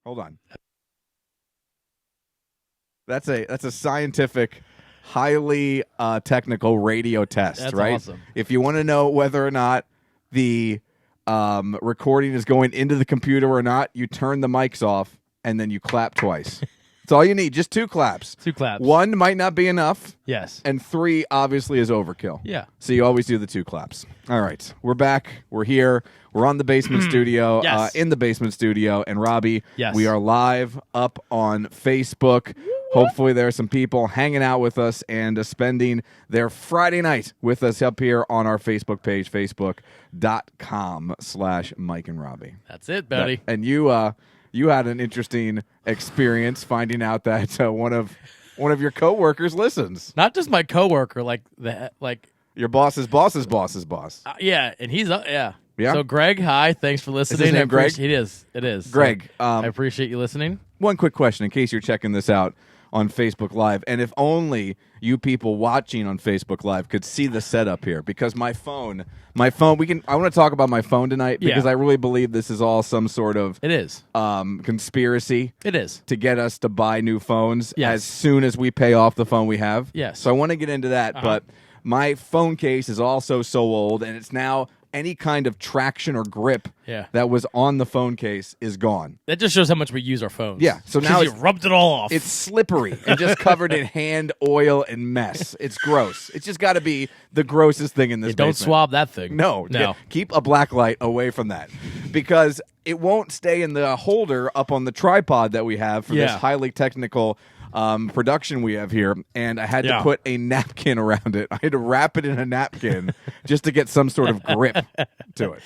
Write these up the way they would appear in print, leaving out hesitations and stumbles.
Hold on. That's a scientific, highly technical radio test, That's right? awesome. If you want to know whether or not the recording is going into the computer or not, you turn the mics off and then you clap twice. That's all you need. Just 2 claps. 2 claps. 1 might not be enough. Yes. And 3 obviously is overkill. Yeah. So you always do the 2 claps. All right. We're back. We're here. We're on the basement studio. Yes. In the basement studio. And Robbie, Yes. we are live up on Facebook. Hopefully there are some people hanging out with us and spending their Friday night with us up here on our Facebook page, facebook.com/Mike and Robbie. That's it, buddy. And you had an interesting experience finding out that one of your coworkers listens. Not just my coworker, like Your boss's boss's boss's boss. yeah, and he's yeah. Yeah? So Greg, hi, thanks for listening. his name Greg? It is. It is. Greg, So, I appreciate you listening. One quick question in case you're checking this out on Facebook Live, and if only you people watching on Facebook Live could see the setup here, because my phone, I want to talk about my phone tonight because Yeah. I really believe this is all some sort of It is. conspiracy. It is. To get us to buy new phones Yes. as soon as we pay off the phone we have. Yes. So I want to get into that, but my phone case is also so old, and it's now any kind of traction or grip that was on the phone case is gone. That just shows how much we use our phones. Yeah, so now you rubbed it all off. It's slippery and just covered in hand oil and mess. It's gross. It's just got to be the grossest thing in this don't basement. swab that thing. No. No. Keep a black light away from that because it won't stay in the holder up on the tripod that we have for this highly technical production we have here, and I had to put a napkin around it. I had to wrap it in a napkin just to get some sort of grip to it.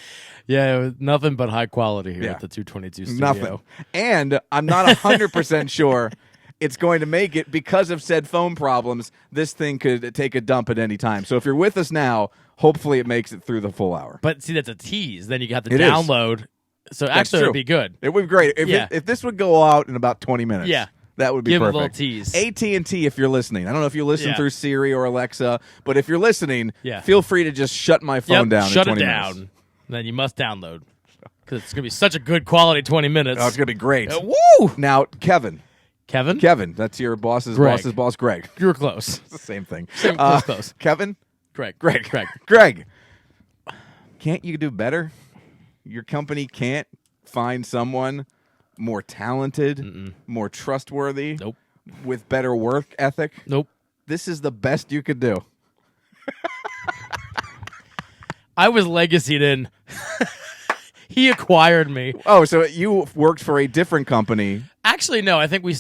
Yeah, it was nothing but high quality here at the 222 studio. Nothing. And I'm not 100% sure it's going to make it because of said phone problems. This thing could take a dump at any time. So if you're with us now, hopefully it makes it through the full hour. But see, that's a tease. Then you have to It is. download. So actually, it would be good. It would be great. If this would go out in about 20 minutes. Yeah. That would be Give perfect. a little tease. AT&T, if you're listening. I don't know if you listen through Siri or Alexa, but if you're listening, Yeah. feel free to just shut my phone down Shut in it 20 down. minutes. Then you must download. Because it's going to be such a good quality 20 minutes. Oh, it's going to be great. Woo! Now, Kevin, that's your boss's Greg. boss's boss, Greg. You were close. It's the same thing. Close. Kevin? Greg. Greg. Can't you do better? Your company can't find someone more talented, more trustworthy, Nope. with better work ethic? Nope. This is the best you could do. I was legacied in. He acquired me. Oh, so you worked for a different company. Actually, no. I think he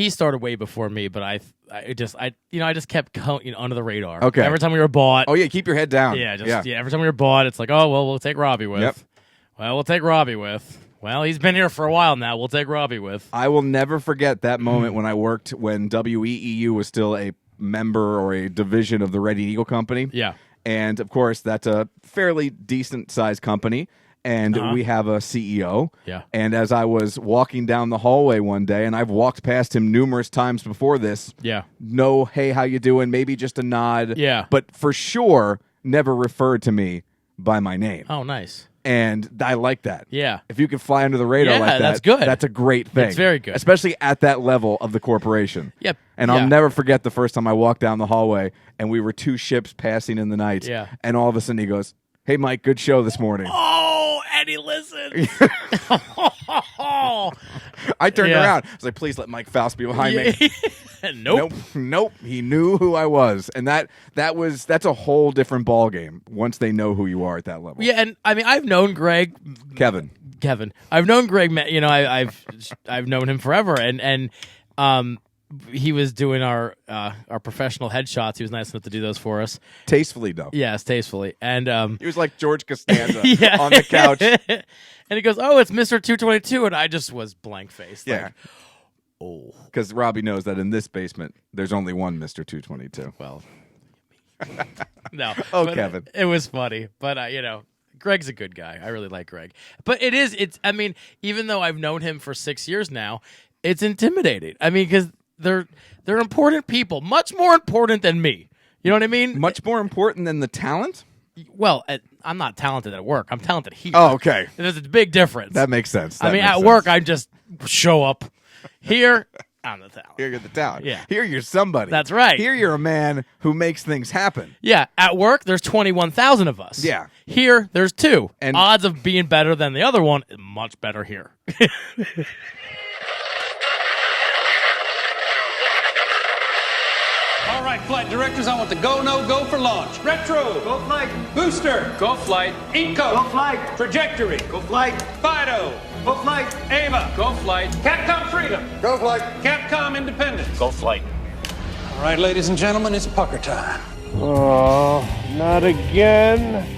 started way before me, but I just kept under the radar. Okay. Every time we were bought. Oh, yeah, keep your head down. Yeah, every time we were bought, it's like, oh, well, we'll take Robbie with. Yep. Well, we'll take Robbie with. Well, he's been here for a while now. We'll take Robbie with. I will never forget that moment when WEEU was still a member or a division of the Red Eagle Company. Yeah. And, of course, that's a fairly decent-sized company. And we have a CEO. Yeah. And as I was walking down the hallway one day, and I've walked past him numerous times before this. Yeah. No, hey, how you doing? Maybe just a nod. Yeah. But for sure, never referred to me by my name. Oh, nice. And I like that. Yeah. If you can fly under the radar Yeah, like that, that's good. That's a great thing. It's very good. Especially at that level of the corporation. Yep. And I'll never forget the first time I walked down the hallway and we were 2 ships passing in the night. Yeah. And all of a sudden he goes, "Hey, Mike, good show this morning." Oh, and he listens. I turned around. I was like, "Please let Mike Faust be behind me." Nope. He knew who I was. And that's a whole different ballgame once they know who you are at that level. Yeah, and I mean, I've known Greg. Kevin. I've known Greg. I've known him forever, and he was doing our professional headshots. He was nice enough to do those for us. Tastefully, though. Yes, tastefully. And he was like George Costanza on the couch. And he goes, "Oh, it's Mr. 222," and I just was blank faced. Yeah. Like, oh, because Robbie knows that in this basement, there's only one Mr. 222. Well, no. Kevin. It was funny, but Greg's a good guy. I really like Greg. But I mean, even though I've known him for 6 years now, it's intimidating. I mean, because they're important people, much more important than me. You know what I mean? Much more important than the talent? Well, I'm not talented at work. I'm talented here. Oh, okay. There's a big difference. That makes sense. At work, I'm just show up. Here, I'm the talent. Here you're the talent. Yeah. Here you're somebody. That's right. Here you're a man who makes things happen. Yeah, at work, there's 21,000 of us. Yeah. Here, there's 2. And odds of being better than the other one, much better here. All right, flight directors, I want the go, no, go for launch. Retro. Go flight. Booster. Go flight. Inco. Go flight. Trajectory. Go flight. Fido. Go flight. Ava. Go flight. Capcom Freedom. Go flight. Capcom Independence. Go flight. All right, ladies and gentlemen, it's pucker time. Oh, not again.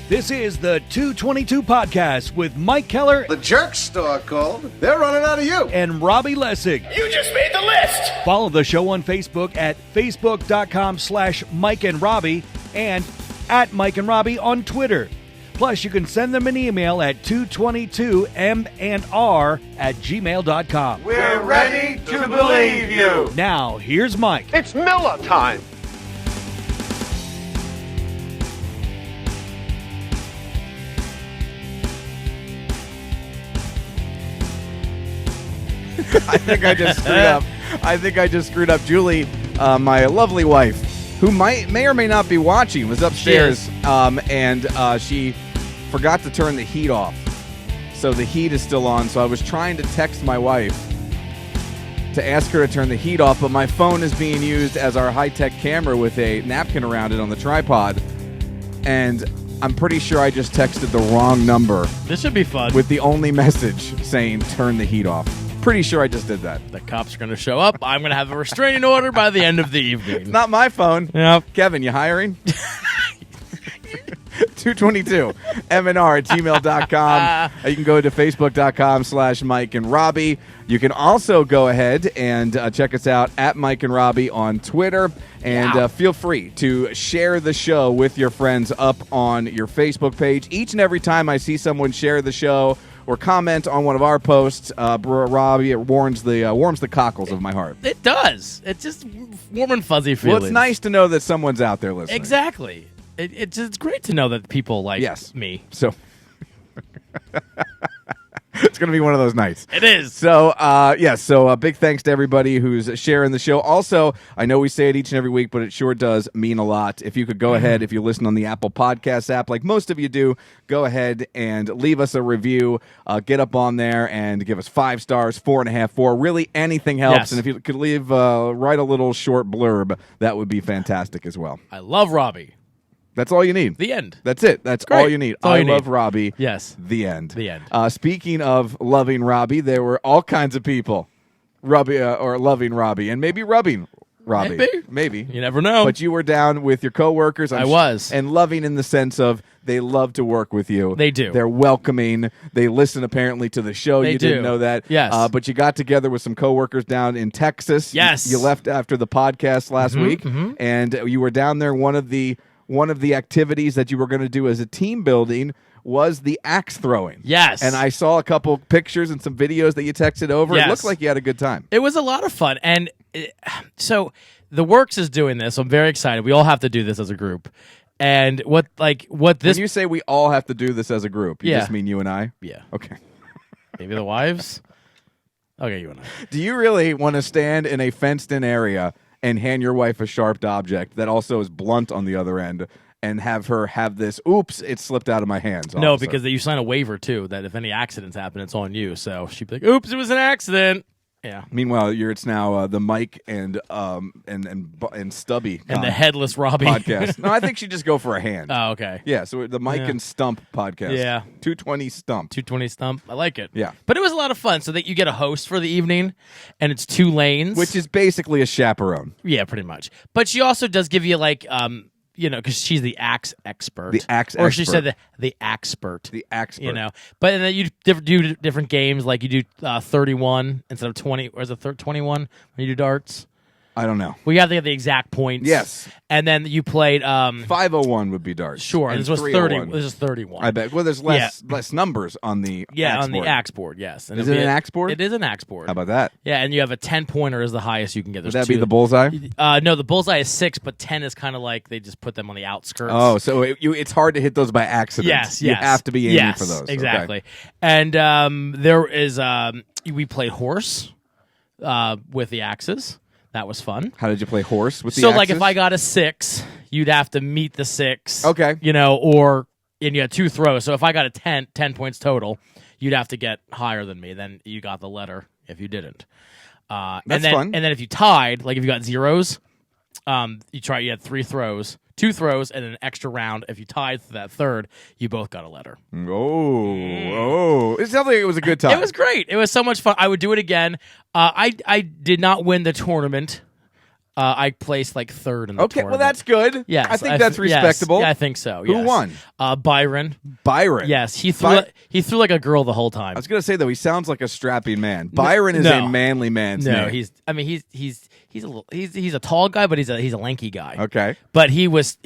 This is the 222 Podcast with Mike Keller The Jerk Store called. They're running out of you. and Robbie Lessig. You just made the list! Follow the show on Facebook at facebook.com/Mike and Robbie and at Mike and Robbie on Twitter. Plus, you can send them an email at 222MandR@gmail.com. We're ready to believe you. Now, here's Mike. It's Miller time. I think I just screwed up. Julie, my lovely wife, who may or may not be watching, was upstairs, and she forgot to turn the heat off. So the heat is still on. So I was trying to text my wife to ask her to turn the heat off, but my phone is being used as our high-tech camera with a napkin around it on the tripod, and I'm pretty sure I just texted the wrong number This should be fun. with the only message saying turn the heat off. Pretty sure I just did that. The cops are going to show up. I'm going to have a restraining order by the end of the evening. Not my phone. Yep. Kevin, you hiring? 222 MandR@gmail.com. You can go to facebook.com/Mike and Robbie. You can also go ahead and check us out at Mike and Robbie on Twitter. And feel free to share the show with your friends up on your Facebook page. Each and every time I see someone share the show or comment on one of our posts, Robbie, it warms the cockles of my heart. It does. It's just warm and fuzzy feelings. Well, it's nice to know that someone's out there listening. Exactly. It's great to know that people like me. So it's going to be one of those nights. It is. So, So big thanks to everybody who's sharing the show. Also, I know we say it each and every week, but it sure does mean a lot. If you could go ahead, if you listen on the Apple Podcasts app, like most of you do, go ahead and leave us a review. Get up on there and give us 5 stars, 4.5, 4. Really, anything helps. Yes. And if you could write a little short blurb, that would be fantastic as well. I love Robbie. That's all you need. The end. That's it. That's Great. all you need. That's all I you love need. Robbie. Yes. The end. The end. Speaking of loving Robbie, there were all kinds of people or loving Robbie and maybe rubbing Robbie. Maybe. You never know. But you were down with your coworkers. I was. And loving in the sense of they love to work with you. They do. They're welcoming. They listen apparently to the show. They You do. didn't know that. Yes. But you got together with some coworkers down in Texas. Yes. You left after the podcast last week. And you were down there. One of the activities that you were going to do as a team building was the axe throwing. Yes. And I saw a couple pictures and some videos that you texted over. Yes. It looked like you had a good time. It was a lot of fun. And so the Works is doing this. I'm very excited. We all have to do this as a group. And what this... When you say we all have to do this as a group, you Yeah. just mean you and I? Yeah. Okay. Maybe the wives? Okay, you and I. Do you really want to stand in a fenced-in area and hand your wife a sharp object that also is blunt on the other end and have her have this, oops, it slipped out of my hands? No, officer? because you sign a waiver, too, that if any accidents happen, it's on you. So she'd be like, oops, it was an accident. Yeah. Meanwhile, it's now the Mike and Stubby And the headless Robbie. podcast. No, I think she'd just go for a hand. Oh, okay. Yeah, so the Mike Yeah. and Stump podcast. Yeah. 220 Stump. 220 Stump. I like it. Yeah. But it was a lot of fun. So that you get a host for the evening, and it's 2 lanes. Which is basically a chaperone. Yeah, pretty much. But she also does give you, like, because she's the axe expert. The axe Or she expert. said the axpert. The expert. You know. But then you do different games, like you do 31 instead of 20, or is it 21 when you do darts? I don't know. We have to get the exact points. Yes. And then you played 501 would be darts. Sure, and this was 30. This is 31. I bet. Well, there's less numbers on the axe on the board. axe board, yes. And is it an axe board? It is an axe board. How about that? Yeah, and you have a 10-pointer is the highest you can get. Would that be the bullseye? No, the bullseye is 6, but 10 is kind of like they just put them on the outskirts. Oh, so it's hard to hit those by accident. Yes. You have to be aiming for those. Exactly. Okay. And there is we played horse with the axes. That was fun. How did you play horse with the axes? axes? So, like, if I got a 6, you'd have to meet the 6. Okay. And you had 2 throws. So if I got a 10 points total, you'd have to get higher than me. Then you got the letter if you didn't. That's fun. And then if you tied, like if you got zeros, you had 3 throws, 2 throws, and an extra round. If you tied for that third, you both got a letter. Oh. It sounds like it was a good time. It was great. It was so much fun. I would do it again. I did not win the tournament. I placed like 3rd in the tournament. Okay, well that's good. Yes, I think that's respectable. Yes, yeah, I think so. Who won? Byron. Byron. Yes, he threw like a girl the whole time. I was gonna say though, he sounds like a strapping man. Byron is a manly man's name. He's a tall guy, but he's a lanky guy. Okay, but he was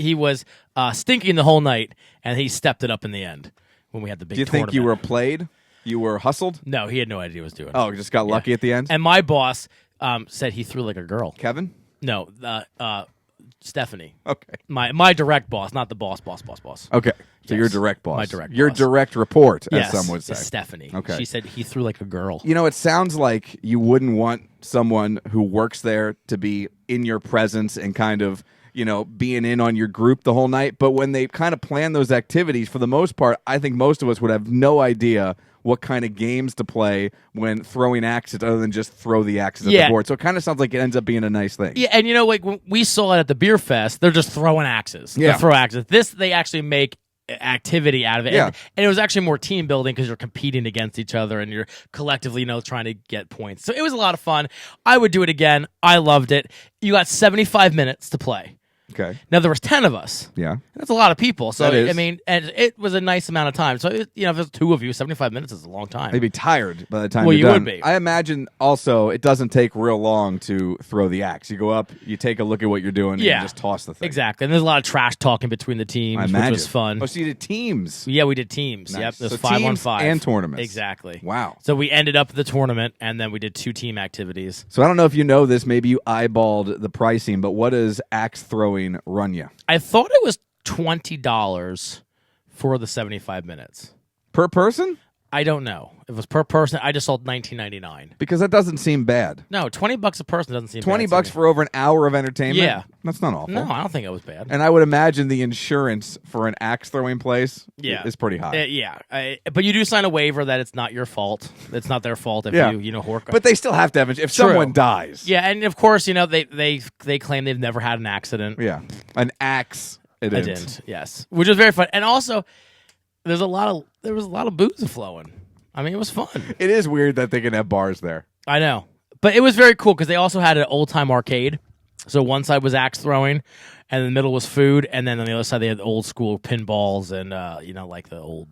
stinking the whole night, and he stepped it up in the end when we had the big. Do you tournament. think you were played? You were hustled? No, he had no idea what he was doing. Oh, he just got lucky at the end. And my boss said he threw like a girl. Kevin? No, Stephanie. Okay. My direct boss, not the boss. Okay. So yes. your direct boss. My direct Your boss. direct report, yes. as some would say. Stephanie. Okay. She said he threw like a girl. It sounds like you wouldn't want someone who works there to be in your presence and kind of, being in on your group the whole night. But when they kind of plan those activities, for the most part, I think most of us would have no idea what kind of games to play when throwing axes other than just throw the axes at the board. So it kind of sounds like it ends up being a nice thing. Yeah, and like when we saw it at the beer fest, they're just throwing axes. Yeah. They throw axes. This, they actually make activity out of it. Yeah. And it was actually more team building because you're competing against each other and you're collectively, trying to get points. So it was a lot of fun. I would do it again. I loved it. You got 75 minutes to play. Okay. Now, there was 10 of us. Yeah. That's a lot of people. So, That is. and it was a nice amount of time. So, if there's 2 of you, 75 minutes is a long time. They'd be tired by the time Well, you're you done. would be. I imagine also it doesn't take real long to throw the axe. You go up, you take a look at what you're doing, and you just toss the thing. Exactly. And there's a lot of trash talking between the teams, I imagine. which was fun. Oh, so you did teams. Yeah, we did teams. Nice. Yep. There's So 5 teams on 5. and tournaments. Exactly. Wow. So we ended up at the tournament, and then we did 2 team activities. So I don't know if you know this. Maybe you eyeballed the pricing, but what does axe throwing run you? I thought it was $20 for the 75 minutes. Per person? I don't know. If it was per person, I just sold $19.99. Because that doesn't seem bad. No, $20 a person doesn't seem bad. $20 to me. for over an hour of entertainment? Yeah. That's not awful. No, I don't think it was bad. And I would imagine the insurance for an axe throwing place is pretty high. But you do sign a waiver that it's not your fault. It's not their fault if you hork. But they still have to have if someone dies. Yeah, and of course, they claim they've never had an accident. Yeah. An axe I didn't. Yes. Which was very fun. And also there was a lot of booze flowing. I mean, it was fun. It is weird that they can have bars there. I know. But it was very cool because they also had an old-time arcade. So one side was axe throwing, and in the middle was food, and then on the other side they had old-school pinballs and, like the old,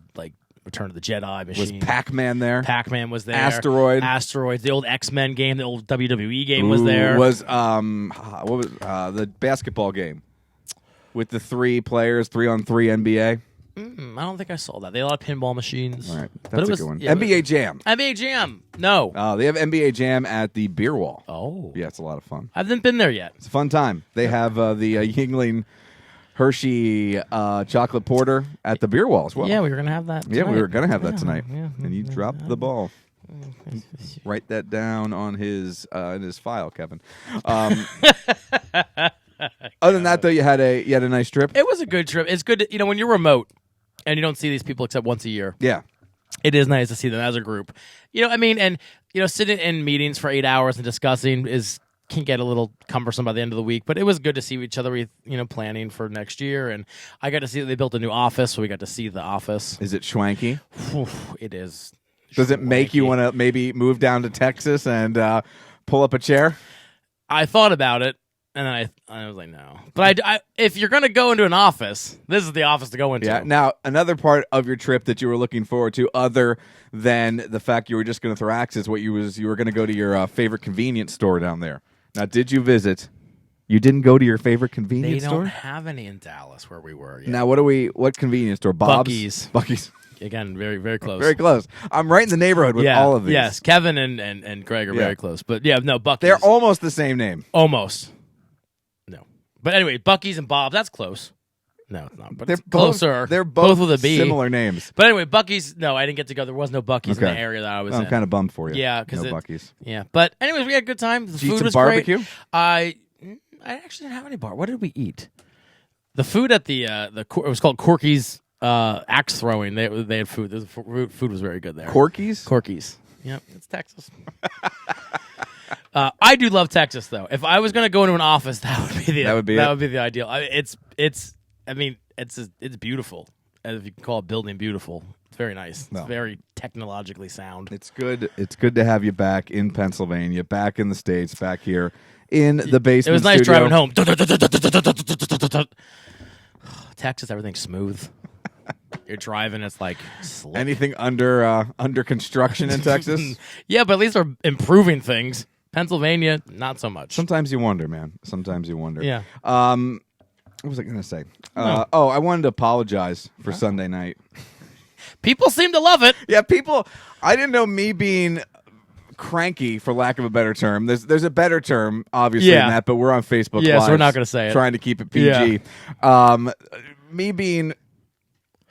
Return of the Jedi machine. Was Pac-Man there? Pac-Man was there. Asteroids. The old X-Men game, the old WWE game was there. Was, what was the basketball game with the 3 players, 3-on-3 NBA? I don't think I saw that. They had a lot of pinball machines. All right. That's a good one. Yeah, NBA Jam. NBA Jam. No. They have NBA Jam at the Beer Wall. Oh. Yeah, it's a lot of fun. I haven't been there yet. It's a fun time. They have the Yingling Hershey chocolate porter at the Beer Wall as well. Yeah, we were going to have that tonight. Yeah, we were going to have that tonight. Yeah. And you dropped the ball. Write that down on his in his file, Kevin. Other than that, though, you had a nice trip. It was a good trip. It's good to, when you're remote and you don't see these people except once a year. Yeah. It is nice to see them as a group. Sitting in meetings for 8 hours and discussing can get a little cumbersome by the end of the week, but it was good to see each other, planning for next year. And I got to see that they built a new office, so we got to see the office. Is it schwanky? It is. Does it make you want to maybe move down to Texas and pull up a chair? I thought about it. And then I was like, no. But if you're going to go into an office, this is the office to go into. Yeah. Now, another part of your trip that you were looking forward to, other than the fact you were just going to throw axes, you were going to go to your favorite convenience store down there. Now, did you visit? You didn't go to your favorite convenience They store? don't have any in Dallas where we were. Yet. Now, what convenience store? Bob's? Buc-ee's. Again, very, very close. Very close. I'm right in the neighborhood with all of these. Yes, Kevin and Greg are very close. But yeah, no, Buc-ee's. They're almost the same name. Almost. No. But anyway, Buc-ee's and Bob's, that's close. No, it's not. But They're it's closer. They're both with a B. similar names. But anyway, Buc-ee's, no, I didn't get to go. There was no Buc-ee's in the area that I was in. I'm kind of bummed for you. Yeah, because no Buc-ee's. Yeah. But anyways, we had a good time. The Did you food eat some was barbecue? great. I actually didn't have any bar. What did we eat? The food at it was called Corky's axe throwing. They had food. The food was very good there. Corky's? Yep, it's Texas. I do love Texas though. If I was going to go into an office, that would be the ideal. It's beautiful. If you can call a building beautiful, it's very nice. No. It's very technologically sound. It's good. It's good to have you back in Pennsylvania, back in the States, back here in the basement. It was nice studio. driving home. Texas, everything's smooth. You're driving, it's like slick. Anything under construction in Texas? Yeah, but at least they're improving things. Pennsylvania, not so much. Sometimes you wonder, man. Sometimes you wonder. Yeah. What was I going to say? I wanted to apologize for Sunday night. People seem to love it. Yeah, I didn't know me being cranky, for lack of a better term. There's a better term, obviously, than that, but we're on Facebook Live. So we're not going to say it. Trying to keep it PG. Yeah. Me being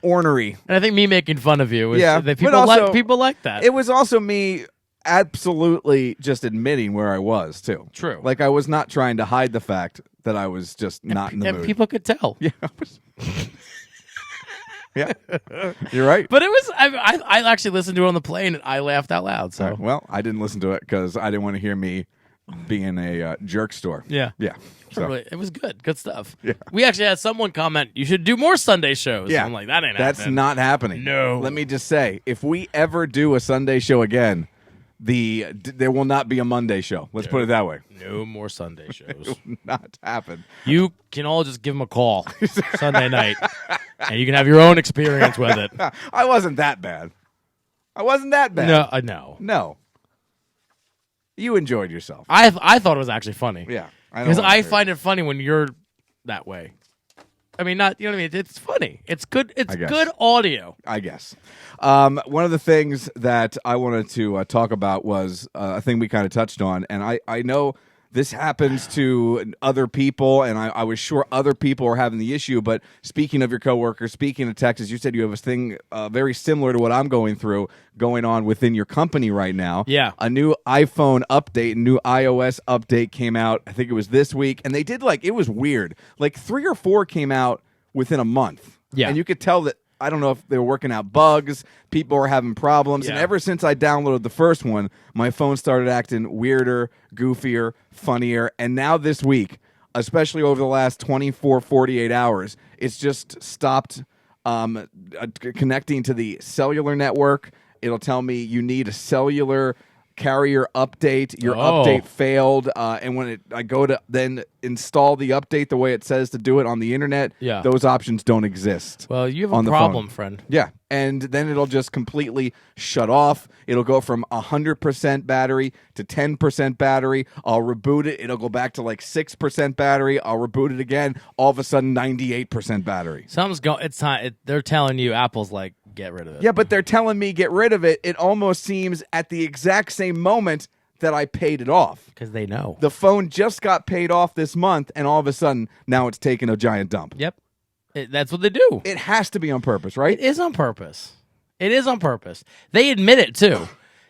ornery. And I think me making fun of you. People like that. It was also me absolutely just admitting where I was, too. True. Like, I was not trying to hide the fact that I was just not in the mood. And people could tell. Yeah. Yeah. You're right. But it was, I actually listened to it on the plane and I laughed out loud. So well, I didn't listen to it because I didn't want to hear me being a jerk store. Yeah. Yeah. So. It was good. Good stuff. Yeah. We actually had someone comment, you should do more Sunday shows. Yeah. I'm like, that ain't That's happening. not happening. No. Let me just say, if we ever do a Sunday show again, there will not be a Monday show. Let's put it that way. No more Sunday shows. It will not happen. You can all just give them a call Sunday night, and you can have your own experience with it. I wasn't that bad. No. You enjoyed yourself. I thought it was actually funny. Yeah. Because I find it funny when you're that way. I mean, not, you know what I mean? It's funny. It's good. It's good audio. I guess. One of the things that I wanted to talk about was a thing we kind of touched on, and I know this happens to other people, and I was sure other people are having the issue, but speaking of your coworkers, speaking of Texas, you said you have a thing very similar to what I'm going through going on within your company right now. Yeah. A new iPhone update, new iOS update came out, I think it was this week, and they did it was weird. 3 or 4 came out within a month. Yeah. And you could tell that, I don't know if they were working out bugs, people were having problems, and ever since I downloaded the first one, my phone started acting weirder, goofier, funnier, and now this week, especially over the last 24, 48 hours, it's just stopped connecting to the cellular network. It'll tell me you need a cellular carrier update. Your update failed, and when I go to then install the update the way it says to do it on the internet, those options don't exist. Well, you have a problem, friend. Yeah, and then it'll just completely shut off. It'll go from 100% battery to 10% battery. I'll reboot it. It'll go back to 6% battery. I'll reboot it again. All of a sudden, 98% battery. Something's going. It's time. They're telling you, Apple's get rid of it. Yeah, but they're telling me get rid of it. It almost seems at the exact same moment that I paid it off. Because they know. The phone just got paid off this month, and all of a sudden, now it's taking a giant dump. Yep. That's what they do. It has to be on purpose, right? It is on purpose. It is on purpose. They admit it, too.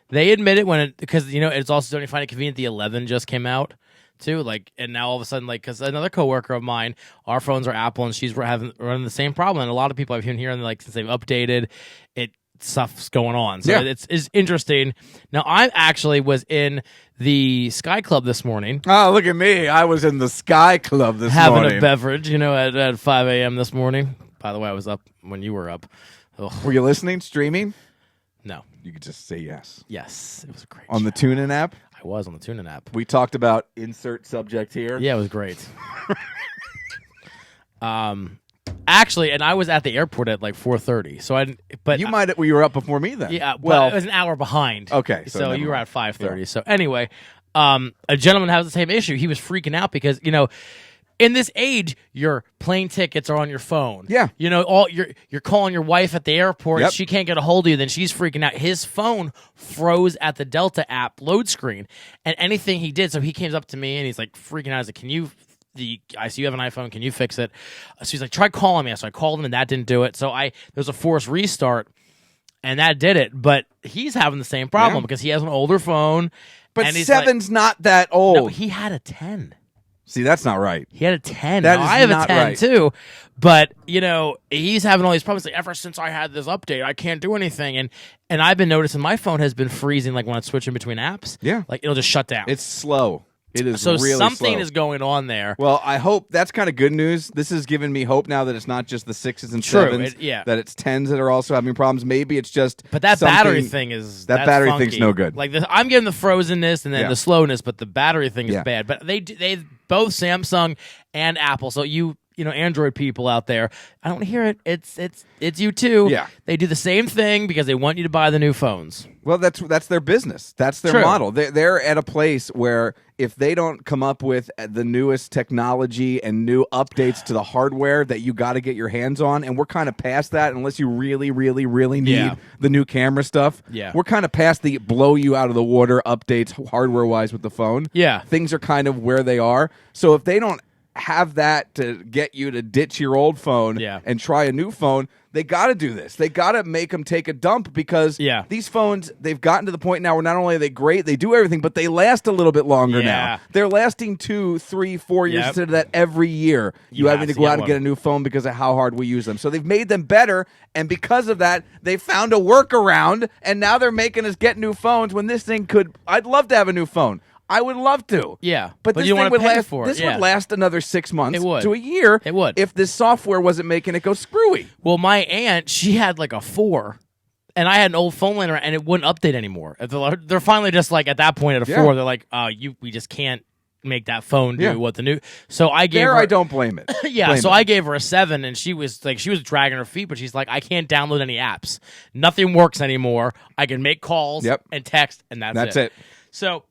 They admit it because, it's also, don't you find it convenient the 11 just came out, too? And now all of a sudden, because another coworker of mine, our phones are Apple, and she's running the same problem. And a lot of people I've been hearing, since they've updated, stuff's going on. So it's interesting. Now, I actually was in the Sky Club this morning. Oh, look at me. I was in the Sky Club this morning. Having a beverage, at 5 a.m. this morning. By the way, I was up when you were up. Ugh. Were you listening, streaming? No. You could just say yes. Yes. It was a great On the TuneIn app? I was on the TuneIn app. We talked about insert subject here. Yeah, it was great. Actually, and I was at the airport at 4:30. So you were up before me then. Yeah, well, it was an hour behind. Okay, so you were at 5:30. Yeah. So anyway, a gentleman has the same issue. He was freaking out because, in this age, your plane tickets are on your phone. Yeah. You're calling your wife at the airport. Yep. She can't get a hold of you. Then she's freaking out. His phone froze at the Delta app load screen. And anything he did, so he came up to me and he's like freaking out. He's like, I see you have an iPhone. Can you fix it? So he's like, try calling me. So I called him and that didn't do it. So there was a forced restart and that did it. But he's having the same problem because he has an older phone. But and he's 7's not that old. No, he had a 10. See, that's not right. He had a 10. That now, is I have not a 10 right. too. But, he's having all these problems. Like, ever since I had this update, I can't do anything. And I've been noticing my phone has been freezing like when I'm switching between apps. Yeah. Like it'll just shut down. It's slow. It is so really something slow. is going on there. Well, I hope that's kind of good news. This has given me hope now that it's not just the 6s and True, 7s, that it's 10s that are also having problemes. Maybe it's just But that battery thing is that battery thing's no good. Like I'm getting the frozenness and then the slowness, but the battery thing is bad. But they both Samsung and Apple. So Android people out there, I don't hear it. It's you too. Yeah. They do the same thing because they want you to buy the new phones. Well, that's their business. That's their model. They're at a place where if they don't come up with the newest technology and new updates to the hardware that you got to get your hands on, and we're kind of past that unless you really, really, really need the new camera stuff. Yeah. We're kind of past the blow you out of the water updates hardware-wise with the phone. Yeah. Things are kind of where they are. So if they don't have that to get you to ditch your old phone and try a new phone, they got to do this. They got to make them take a dump because these phones, they've gotten to the point now where not only are they great, they do everything, but they last a little bit longer now. They're lasting 2, 3, 4 years instead of that every year. You having to go out and get a new phone because of how hard we use them. So they've made them better, and because of that, they found a workaround, and now they're making us get new phones when this thing I'd love to have a new phone. I would love to. Yeah. But this you thing want would to pay last, for it. This would last another 6 months to a year. It would. If this software wasn't making it go screwy. Well, my aunt, she had like a 4, and I had an old phone laying around, and it wouldn't update anymore. They're finally just like, at that point at a 4, they're like, we just can't make that phone do what the new. So I gave her. I don't blame it. I gave her a 7, and she was dragging her feet, but she's like, I can't download any apps. Nothing works anymore. I can make calls and text, and that's it. So.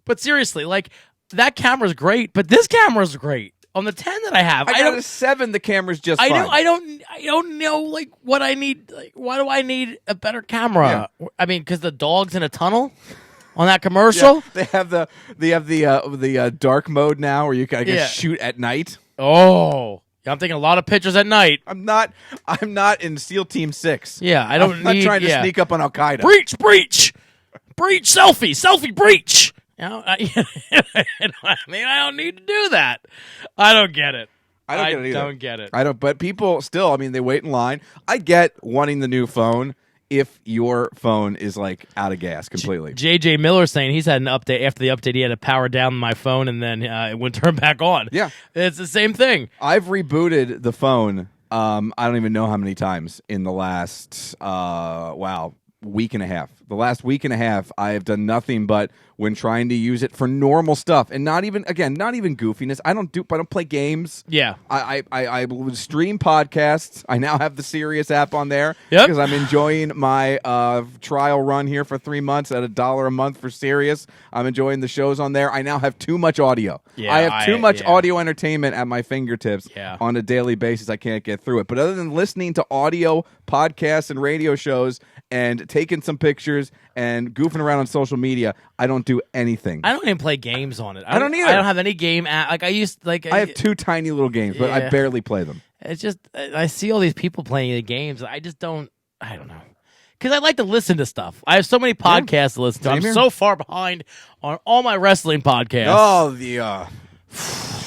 But seriously, like, that camera's great, but this camera's great. On the 10 that I have, I got a 7, the camera's just fine. I don't know, like, what I need. Like, why do I need a better camera? Yeah. I mean, because the dog's in a tunnel on that commercial? Yeah, they have the dark mode now where you can shoot at night. Oh. I'm taking a lot of pictures at night. I'm not in SEAL Team 6. Yeah, I'm not trying to sneak up on Al-Qaeda. Breach, selfie, breach. I don't need to do that. I don't get it. I don't get it either. Don't get it. I don't. But people still, they wait in line. I get wanting the new phone if your phone is like out of gas completely. JJ Miller saying he's had an update. After the update, he had to power down my phone and then it wouldn't turn back on. Yeah, it's the same thing. I've rebooted the phone. I don't even know how many times in the last week and a half. The last week and a half, I have done nothing but when trying to use it for normal stuff, and not even goofiness. I don't play games. Yeah, I stream podcasts. I now have the Sirius app on there because I'm enjoying my trial run here for 3 months at $1 a month for Sirius. I'm enjoying the shows on there. I now have too much audio. Yeah, I have too much audio entertainment at my fingertips Yeah. on a daily basis. I can't get through it. But other than listening to audio podcasts and radio shows and taking some pictures and goofing around on social media, I don't do anything. I don't even play games on it. I don't either. I don't have any game app. Like I have 2 tiny little games, but I barely play them. It's just I see all these people playing the games. I just don't. I don't know. Because I like to listen to stuff. I have so many podcasts to listen to. I'm so far behind on all my wrestling podcasts. Oh, the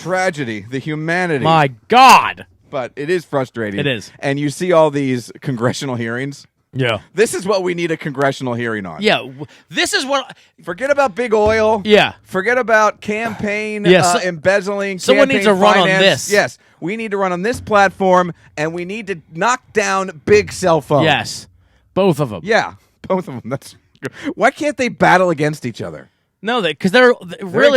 tragedy, the humanity. My God. But it is frustrating. It is. And you see all these congressional hearings. Yeah. This is what we need a congressional hearing on. Yeah. This is what... Forget about big oil. Yeah. Forget about campaign embezzling. Someone needs to run on this. Yes. We need to run on this platform, and we need to knock down big cell phones. Yes. Both of them. Yeah. Both of them. That's. Why can't they battle against each other? No, because they're going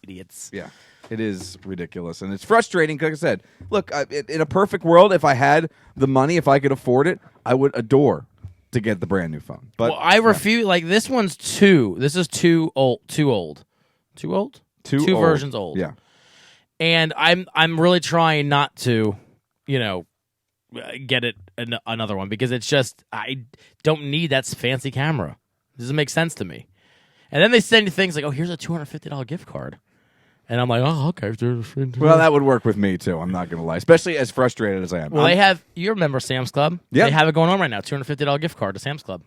idiots. Yeah. It is ridiculous, and it's frustrating. Like I said, look, in a perfect world, if I had the money, if I could afford it, I would adore to get the brand new phone. But I refuse. Like this one's 2. This is too old. Two versions old. Yeah. And I'm really trying not to, get it another one because it's just I don't need that fancy camera. It doesn't make sense to me. And then they send you things like, "Oh, here's a $250 gift card," and I'm like, "Oh, okay." Well, that would work with me too. I'm not going to lie, especially as frustrated as I am. Well, they have. You remember Sam's Club? Yeah, they have it going on right now. $250 gift card to Sam's Club.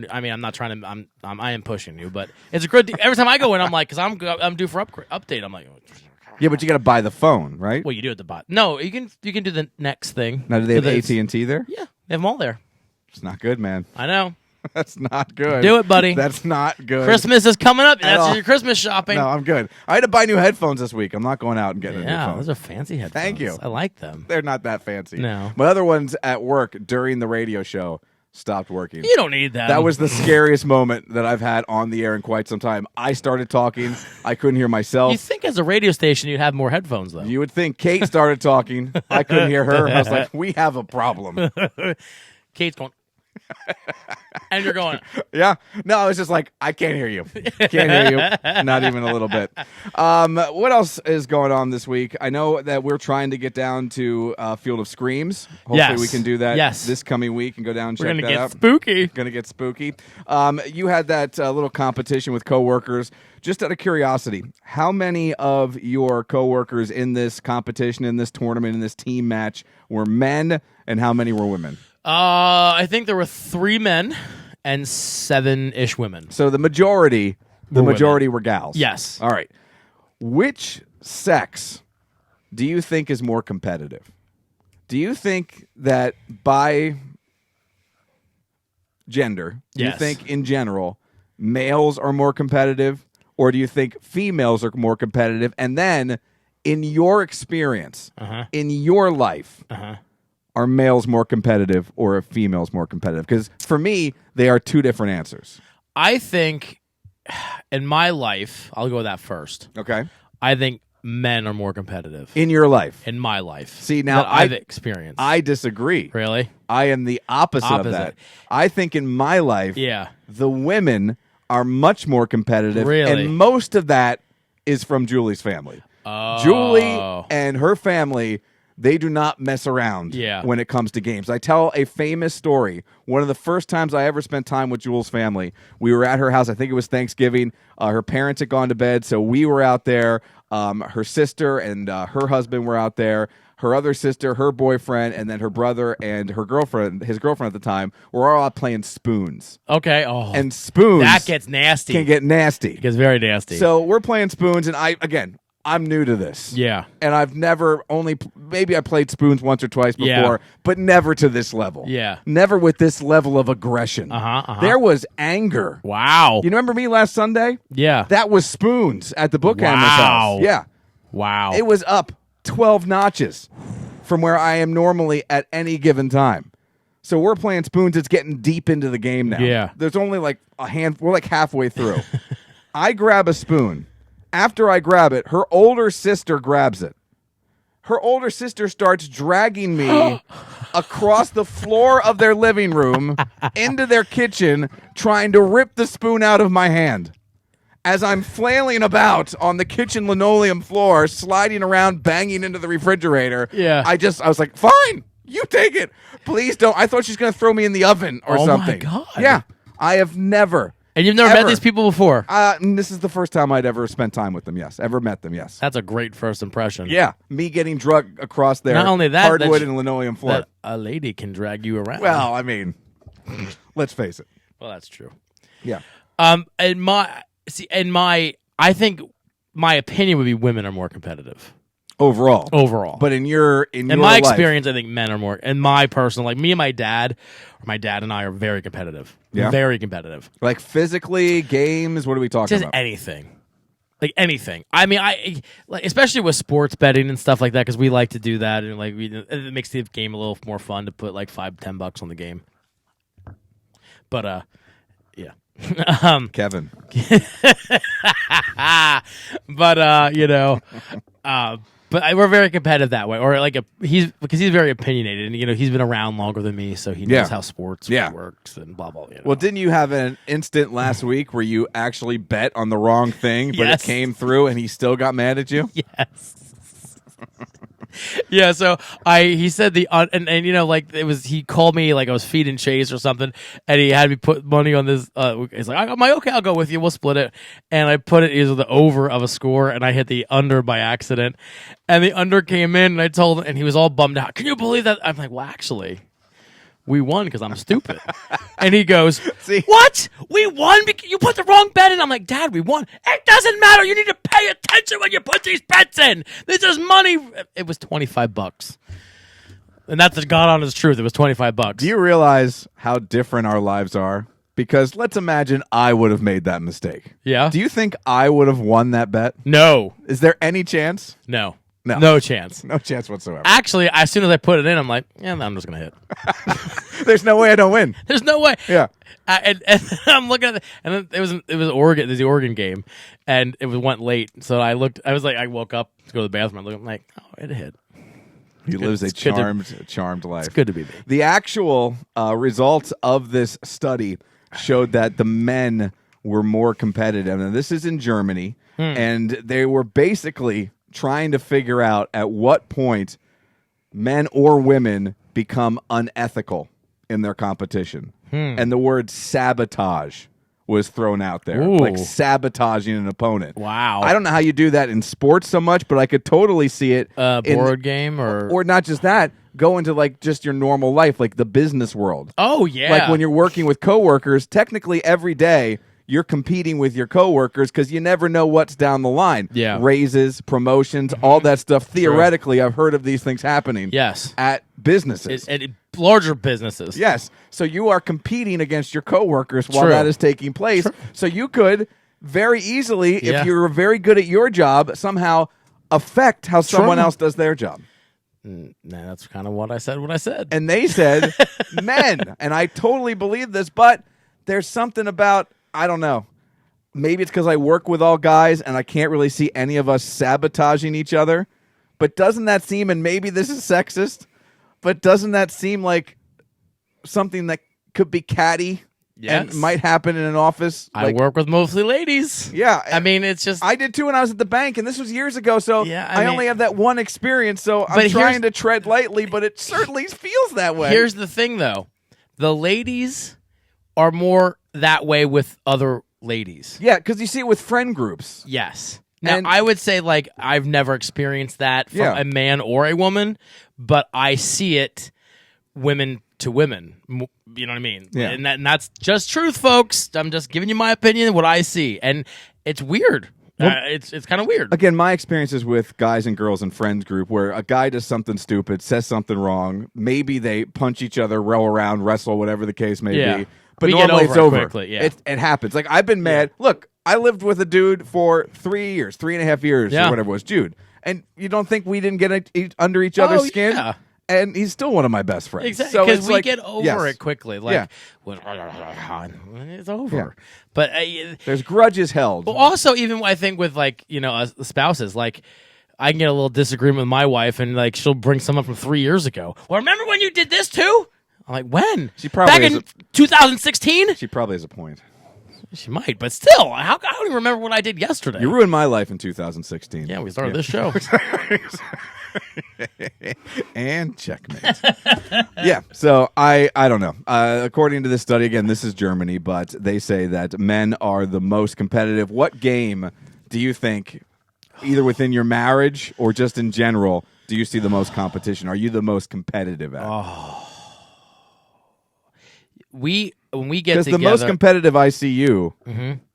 I mean, I'm not trying to. I am pushing you, but it's a good. Every time I go in, I'm like, because I'm due for update. I'm like, yeah, but you got to buy the phone, right? Well, you do at the bot. No, you can do the next thing. Now, do they have AT&T there? Yeah, they have them all there. It's not good, man. I know. That's not good. Do it, buddy. That's not good. Christmas is coming up. That's your Christmas shopping. No, I'm good. I had to buy new headphones this week. I'm not going out and getting a new phone. Yeah, those are fancy headphones. Thank you. I like them. They're not that fancy. No. My other ones at work during the radio show stopped working. You don't need that. That was the scariest moment that I've had on the air in quite some time. I started talking. I couldn't hear myself. You think as a radio station you'd have more headphones, though. You would think. Kate started talking. I couldn't hear her. I was like, we have a problem. Kate's going... and you're going... Yeah. No, I was just like, I can't hear you. Can't hear you. Not even a little bit. What else is going on this week? I know that we're trying to get down to Field of Screams. Hopefully we can do that this coming week and go down and check that out. We're going to get spooky. Going to get spooky. You had that little competition with coworkers. Just out of curiosity, how many of your coworkers in this competition, in this tournament, in this team match were men, and how many were women? I think there were 3 men and 7-ish women. So the majority were gals. Yes. All right. Which sex do you think is more competitive? Do you think that by gender, do you think in general males are more competitive, or do you think females are more competitive? And then in your experience, in your life, are males more competitive or are females more competitive? Because for me, they are 2 different answers. I think in my life, I'll go with that first. Okay. I think men are more competitive. In your life? In my life. See, now I've experienced. I disagree. Really? I am the opposite of that. I think in my life, the women are much more competitive. Really? And most of that is from Julie's family. Oh. Julie and her family, they do not mess around when it comes to games. I tell a famous story. One of the first times I ever spent time with Jules' family, we were at her house. I think it was Thanksgiving. Her parents had gone to bed, so we were out there. Her sister and her husband were out there. Her other sister, her boyfriend, and then her brother and her girlfriend, his girlfriend at the time, were all out playing spoons. Okay. Oh, and spoons that gets nasty. Can get nasty. It gets very nasty. So we're playing spoons, and I'm new to this. Yeah. And I've never maybe I played spoons once or twice before, but never to this level. Yeah. Never with this level of aggression. There was anger. Wow. You remember me last Sunday? Yeah. That was spoons at the Bookhammer's house. Yeah. Wow. It was up 12 notches from where I am normally at any given time. So we're playing spoons. It's getting deep into the game now. Yeah. There's only like a hand. We're like halfway through. I grab a spoon. After I grab it, her older sister grabs it. Her older sister starts dragging me across the floor of their living room into their kitchen, trying to rip the spoon out of my hand. As I'm flailing about on the kitchen linoleum floor, sliding around, banging into the refrigerator, I was like, fine, you take it. Please don't. I thought she was going to throw me in the oven or something. Oh, my God. Yeah. I have never... And you've never met these people before? This is the first time I'd ever spent time with them, yes. Ever met them, yes. That's a great first impression. Yeah. Me getting drugged across their Not only that, hardwood and linoleum floor. That a lady can drag you around. Well, I mean, let's face it. Well, that's true. Yeah. I think my opinion would be women are more competitive. Overall. But in your my experience, I think men are more. In my personal, like me and my dad and I are very competitive. Yeah. Very competitive. Like physically, games, what are we talking about? Just anything. Like anything. I mean, especially with sports betting and stuff like that, because we like to do that, and like it makes the game a little more fun to put like $5-10 on the game. But yeah. Kevin. But But we're very competitive that way, or like he's very opinionated, and he's been around longer than me, so he knows how sports works and blah blah. Well, didn't you have an instant last week where you actually bet on the wrong thing, but it came through, and he still got mad at you? Yes. Yeah, so he said he called me like I was feeding Chase or something, and he had me put money on this. He's like, I'm like, okay, I'll go with you. We'll split it. And I put it either the over of a score, and I hit the under by accident. And the under came in, and I told him, and he was all bummed out. Can you believe that? I'm like, well, actually, we won because I'm stupid. And he goes, what? We won because you put the wrong bet in? I'm like, Dad, we won. It doesn't matter. You need to pay attention when you put these bets in. This is money. It was $25. And that's the God honest truth. It was $25. Do you realize how different our lives are? Because let's imagine I would have made that mistake. Yeah. Do you think I would have won that bet? No. Is there any chance? No. No chance. No chance whatsoever. Actually, as soon as I put it in, I'm like, yeah, I'm just going to hit. There's no way I don't win. There's no way. Yeah. And I'm looking at it, and then it was Oregon, the Oregon game, and it went late. So I woke up to go to the bathroom. I'm like, oh, it hit. He lives a charmed life. It's good to be me. The actual results of this study showed that the men were more competitive. And this is in Germany, and they were basically trying to figure out at what point men or women become unethical in their competition. And the word sabotage was thrown out there. Ooh. Like sabotaging an opponent. Wow. I don't know how you do that in sports so much, but I could totally see it board game or not just that, go into like just your normal life, like the business world. Oh, yeah. Like when you're working with coworkers, technically every day you're competing with your coworkers because you never know what's down the line. Yeah. Raises, promotions, all that stuff. Theoretically, I've heard of these things happening. Yes. At businesses. At larger businesses. Yes. So you are competing against your coworkers while that is taking place. So you could very easily, if you're very good at your job, somehow affect how someone else does their job. Nah, that's kind of what I said when I said. And they said men. And I totally believe this, but there's something about, I don't know. Maybe it's because I work with all guys and I can't really see any of us sabotaging each other. But doesn't that seem, and maybe this is sexist, but doesn't that seem like something that could be catty and might happen in an office? I work with mostly ladies. Yeah. I mean, it's just... I did too when I was at the bank, and this was years ago, so I only have that one experience, so I'm trying to tread lightly, but it certainly feels that way. Here's the thing, though. The ladies are more that way with other ladies. Yeah, because you see it with friend groups. Yes. Now, I would say, like, I've never experienced that from a man or a woman, but I see it women to women. You know what I mean? Yeah. And that's just truth, folks. I'm just giving you my opinion, what I see. And it's weird. Well, it's kind of weird. Again, my experiences with guys and girls and friends group where a guy does something stupid, says something wrong, maybe they punch each other, roll around, wrestle, whatever the case may be. But normally it's over. Quickly, it happens. Like, I've been mad. Look, I lived with a dude for 3 years, 3.5 years, or whatever it was, Jude. And you don't think we didn't get under each other's skin? Yeah. And he's still one of my best friends. Exactly, because we get over it quickly. Like, it's over. Yeah. But there's grudges held. But also, even I think with spouses, like I can get a little disagreement with my wife, and like she'll bring someone from 3 years ago. Well, remember when you did this too? I'm like, when? She probably back in 2016. She probably has a point. She might, but still, I don't even remember what I did yesterday. You ruined my life in 2016. Yeah, we started this show. And checkmate. Yeah, so I don't know. According to this study, again, this is Germany, but they say that men are the most competitive. What game do you think, either within your marriage or just in general, do you see the most competition? Are you the most competitive at? When we get together, because the most competitive I see you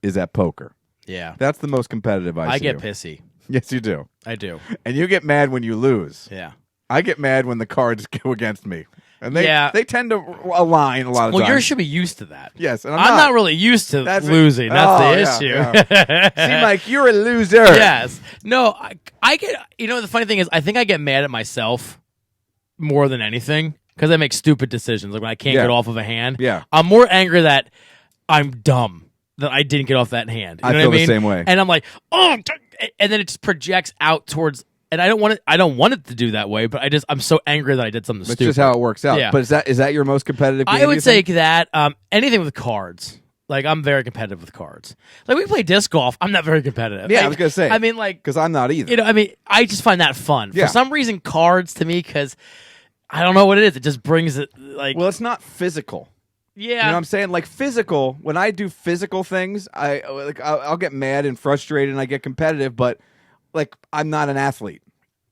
is at poker. Yeah, that's the most competitive I see. I get pissy. Yes, you do. I do. And you get mad when you lose. Yeah. I get mad when the cards go against me. And they tend to align a lot of times. Well, you should be used to that. Yes. And I'm not really used to losing. That's the issue. Yeah. See, Mike, you're a loser. Yes. No, I get, the funny thing is, I think I get mad at myself more than anything because I make stupid decisions. Like when I can't get off of a hand. Yeah. I'm more angry that I'm dumb, that I didn't get off that hand. You know I feel what I mean? the same way. And I'm like, oh, and then it just projects out towards and I don't want it to do that way, but I'm so angry that I did something stupid. That's just how it works out. Yeah. But is that your most competitive game? I would say that anything with cards. Like, I'm very competitive with cards. Like, we play disc golf. I'm not very competitive. Yeah, like, I was going to say. I mean, like... Because I'm not either. You know, I mean, I just find that fun. Yeah. For some reason, cards, to me, because I don't know what it is. It just brings it, like... Well, it's not physical. Yeah. You know what I'm saying? Like, physical, when I do physical things, I'll get mad and frustrated and I get competitive, but, like, I'm not an athlete.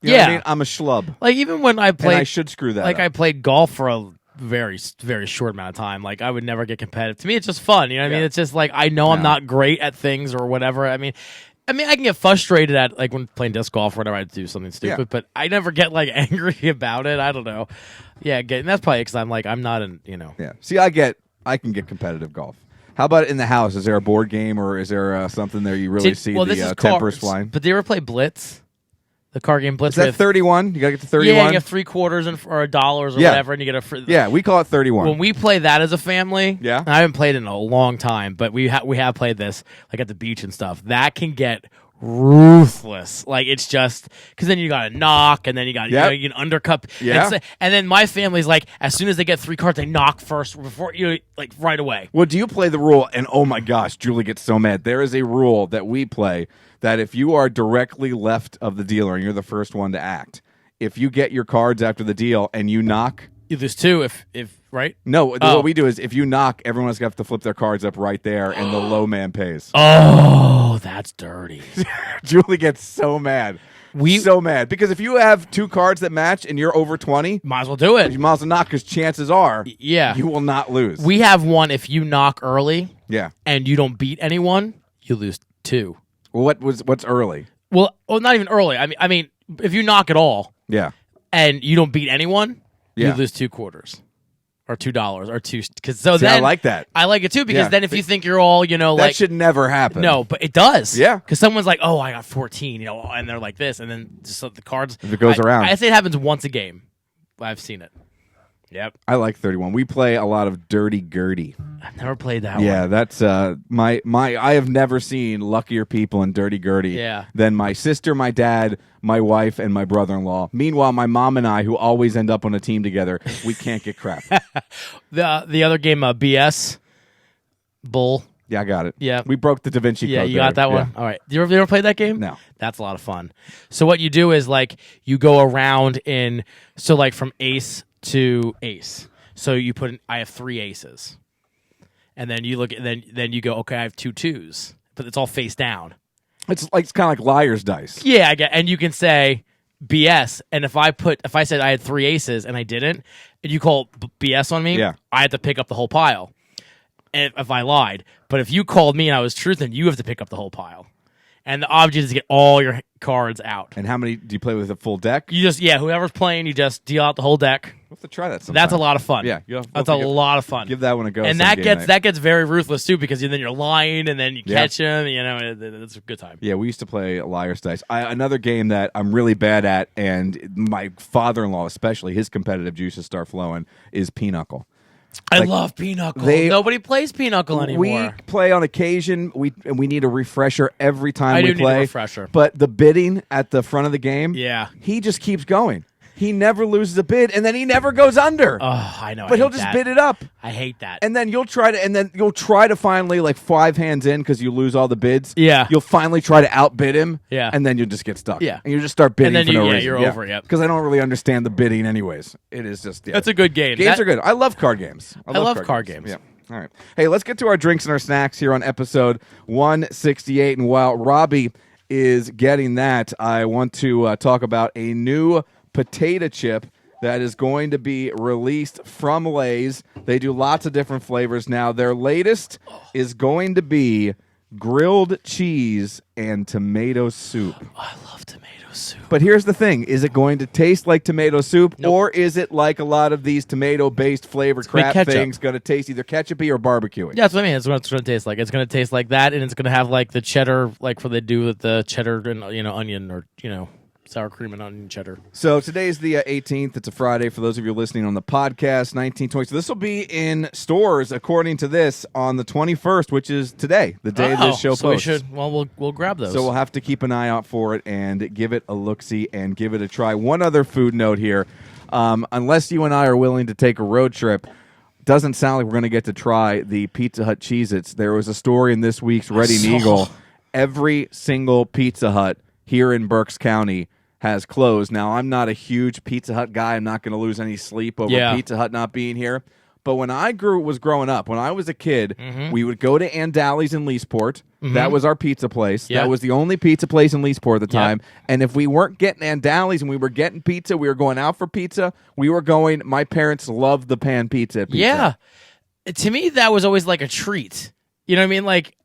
You know what I mean? I'm a schlub. Like, even when I played... And I should screw that Like, up. I played golf for a very, very short amount of time. Like, I would never get competitive. To me, it's just fun. You know what I mean? It's just like, I know I'm not great at things or whatever. I mean, I can get frustrated at, like, when playing disc golf or whatever, I do something stupid, but I never get, like, angry about it. I don't know. Yeah, and that's probably because I'm not in, you know. Yeah. See, I can get competitive golf. How about in the house? Is there a board game or is there something there you really see the tempers flying? But do you ever play Blitz? The card game Blitz. Is that 31? You got to get to 31? Yeah, you get $0.75 or $1 or whatever, and you get a free... Yeah, we call it 31. When we play that as a family, yeah, I haven't played it in a long time, but we have played this, like, at the beach and stuff. That can get ruthless. Like, it's just... Because then you got to knock, and then you got you can undercut. Yeah. And then my family's like, as soon as they get 3 cards, they knock first before you, like, right away. Well, do you play the rule? And oh my gosh, Julie gets so mad. There is a rule that we play that if you are directly left of the dealer and you're the first one to act, if you get your cards after the deal and you knock... You lose 2 if right? No, what we do is if you knock, everyone's going to have to flip their cards up right there and the low man pays. Oh, that's dirty. Julie gets so mad. So mad. Because if you have 2 cards that match and you're over 20... Might as well do it. You might as well knock because chances are you will not lose. We have one, if you knock early and you don't beat anyone, you lose 2. Well, what's early? Well, not even early. I mean, if you knock at all, and you don't beat anyone, you lose 2 quarters, or $2, or 2. I like that. I like it too because then if you think you're all, you know, that should never happen. No, but it does. Yeah, because someone's like, oh, I got 14, you know, and they're like this, and then just the cards. If it goes around, I say it happens once a game. I've seen it. Yep. I like 31. We play a lot of Dirty Gertie. I've never played that one. Yeah, that's my I have never seen luckier people in Dirty Gertie than my sister, my dad, my wife, and my brother-in-law. Meanwhile, my mom and I, who always end up on a team together, we can't get crap. The other game, BS, Bull. Yeah, I got it. Yeah. We broke the Da Vinci Code. Yeah, you got that one? All right. You ever played that game? No. That's a lot of fun. So what you do is, like, you go around so, like, from ace to ace. So you put I have 3 aces. And then you look at then you go, okay, I have 2 2s. But it's all face down. It's kind of like liar's dice. Yeah, I get, and you can say BS. And if I said I had 3 aces and I didn't, and you call BS on me, I had to pick up the whole pile. And if I lied. But if you called me and I was truthing, you have to pick up the whole pile. And the object is to get all your cards out. And how many do you play with a full deck? You just whoever's playing, you just deal out the whole deck. We'll have to try that sometime. That's a lot of fun. Yeah, that's a lot of fun. Give that one a go. And that gets very ruthless too because then you're lying and then you catch them. You know, it's a good time. Yeah, we used to play Liar's Dice. Another game that I'm really bad at, and my father-in-law especially, his competitive juices start flowing, is Pinochle. I love Pinochle. Nobody plays Pinochle anymore. We play on occasion. We need a refresher every time we play. Need a refresher. But the bidding at the front of the game, he just keeps going. He never loses a bid, and then he never goes under. Oh, I know. But he'll just bid it up. I hate that. And then you'll try to finally, like 5 hands in because you lose all the bids. Yeah. You'll finally try to outbid him. Yeah. And then you'll just get stuck. Yeah. And you just start bidding for no reason. You're over. Yep. Because I don't really understand the bidding, anyways. It is just. Yeah. That's a good game. Games are good. I love card games. I love card games. Yeah. All right. Hey, let's get to our drinks and our snacks here on episode 168. And while Robbie is getting that, I want to talk about a new potato chip that is going to be released from Lay's. They do lots of different flavors now. Their latest is going to be grilled cheese and tomato soup. I love tomato soup. But here's the thing. Is it going to taste like tomato soup, or is it like a lot of these tomato-based flavor crap things going to taste either ketchupy or barbecuey? Yeah, that's what I mean. That's what it's going to taste like. It's going to taste like that, and it's going to have like the cheddar, like what they do with the cheddar and onion or sour cream and onion cheddar. So today's the 18th. It's a Friday for those of you listening on the podcast, 1920. So this will be in stores, according to this, on the 21st, which is today, the day this show posts. We'll grab those. So we'll have to keep an eye out for it and give it a look-see and give it a try. One other food note here. Unless you and I are willing to take a road trip, doesn't sound like we're going to get to try the Pizza Hut Cheez-Its. There was a story in this week's Reading Eagle. Every single Pizza Hut here in Berks County has closed. Now, I'm not a huge Pizza Hut guy. I'm not going to lose any sleep over Pizza Hut not being here. But when I was growing up, when I was a kid, we would go to Andali's in Leesport. That was our pizza place. That was the only pizza place in Leesport at the time. And if we weren't getting Andali's and we were getting pizza, we were going out for pizza, my parents loved the pan pizza at Pizza Hut. To me, that was always like a treat. You know what I mean? Like,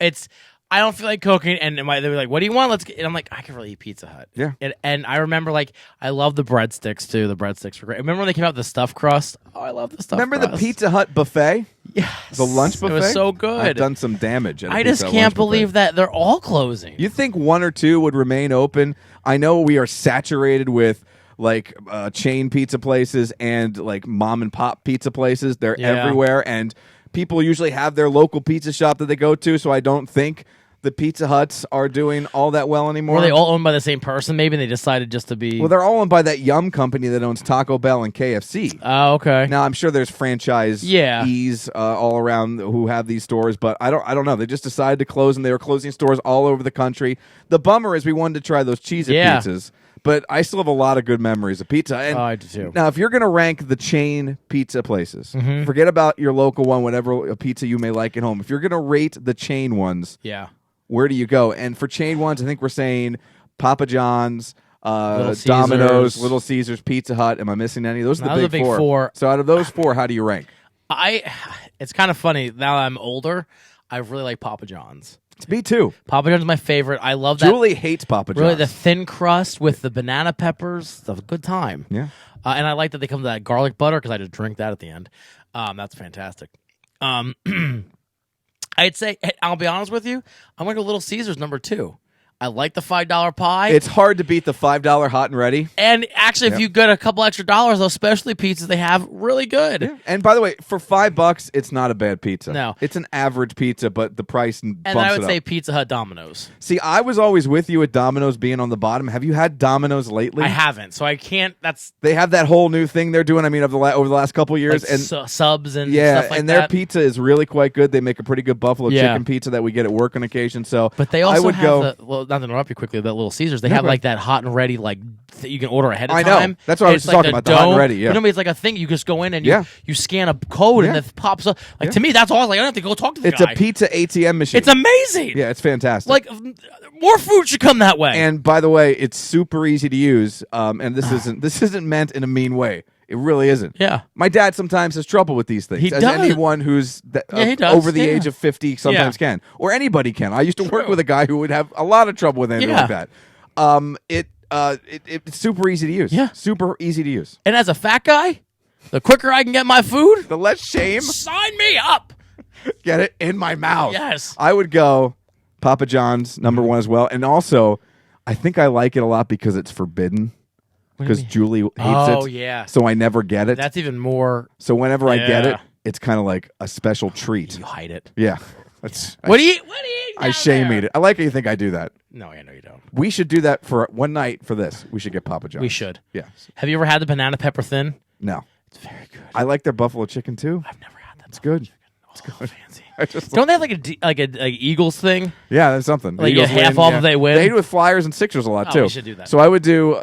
I don't feel like cooking, and they were like, "What do you want?" And I'm like, "I could really eat Pizza Hut." Yeah. And I remember, like, I love the breadsticks too. The breadsticks were great. Remember when they came out with the stuffed crust? Oh, I love the stuffed crust. Remember the Pizza Hut buffet? Yes. The lunch buffet? It was so good. I've done some damage. At I just can't believe that they're all closing. You think one or two would remain open? I know we are saturated with like chain pizza places and like mom and pop pizza places. They're everywhere, and people usually have their local pizza shop that they go to. So I don't think the Pizza Huts are doing all that well anymore. Were they all owned by the same person? Maybe they decided just to be. Well, they're all owned by that Yum company that owns Taco Bell and KFC. Oh, okay. Now I'm sure there's franchisees all around who have these stores, but I don't know. They just decided to close, and they were closing stores all over the country. The bummer is we wanted to try those Cheez-It pizzas, but I still have a lot of good memories of pizza. And I do too. Now, if you're going to rank the chain pizza places, forget about your local one, whatever pizza you may like at home. If you're going to rate the chain ones, where do you go? And for chain ones, I think we're saying Papa John's, Domino's, Little Caesars, Pizza Hut. Am I missing any? Those are the big four. So out of those four, how do you rank? It's kind of funny. Now I'm older, I really like Papa John's. Me too. Papa John's is my favorite. I love that. Julie hates Papa John's. Really, the thin crust with the banana peppers. It's a good time. Yeah. And I like that they come to that garlic butter because I just drink that at the end. That's fantastic. I'd say, I'll be honest with you, I'm going to go Little Caesars number 2. I like the $5 pie. It's hard to beat the $5 hot and ready. And actually, if you get a couple extra dollars, those specialty pizzas they have, really good. Yeah. And by the way, for $5, it's not a bad pizza. No. It's an average pizza, but the price bumps And I would it say up. Pizza Hut, Domino's. See, I was always with you at Domino's being on the bottom. Have you had Domino's lately? I haven't, so I can't. They have that whole new thing they're doing, over the last couple of years. Like and subs and yeah, stuff like and their that. pizza is really quite good. They make a pretty good buffalo chicken pizza that we get at work on occasion. So, but they also I would have not to interrupt you quickly, that Little Caesars, they have like that hot and ready, like that you can order ahead of time. I know. That's what I was just talking about, the hot and ready. Yeah. You know, it's like a thing. You just go in and you scan a code and it pops up. Like to me, that's all. Like I don't have to go talk to the guy. It's a pizza ATM machine. It's amazing. Yeah, it's fantastic. Like more food should come that way. And by the way, it's super easy to use. And this isn't meant in a mean way. It really isn't. Yeah. My dad sometimes has trouble with these things. He as does. anyone who's over the age of 50 sometimes can. Or anybody can. I used to work with a guy who would have a lot of trouble with anything like that. It's super easy to use. Yeah. Super easy to use. And as a fat guy, the quicker I can get my food, the less shame. Sign me up. Get it in my mouth. Yes. I would go Papa John's number 1 as well. And also, I think I like it a lot because it's forbidden. Because Julie hates it. Oh, yeah. So I never get it. That's even more. So whenever I get it, it's kind of like a special treat. You hide it. Yeah. What do you eat? I shame eat it. I like how you think I do that. No, I know you don't. We should do that for one night for this. We should get Papa John's. We should. Yeah. Have you ever had the banana pepper thin? No. It's very good. I like their buffalo chicken too. I've never had that. It's good. It's good. Fancy. Don't they have like a Eagles thing? Yeah, that's something. Like you get half off if they win. They do with Flyers and Sixers a lot too. We should do that. So I would do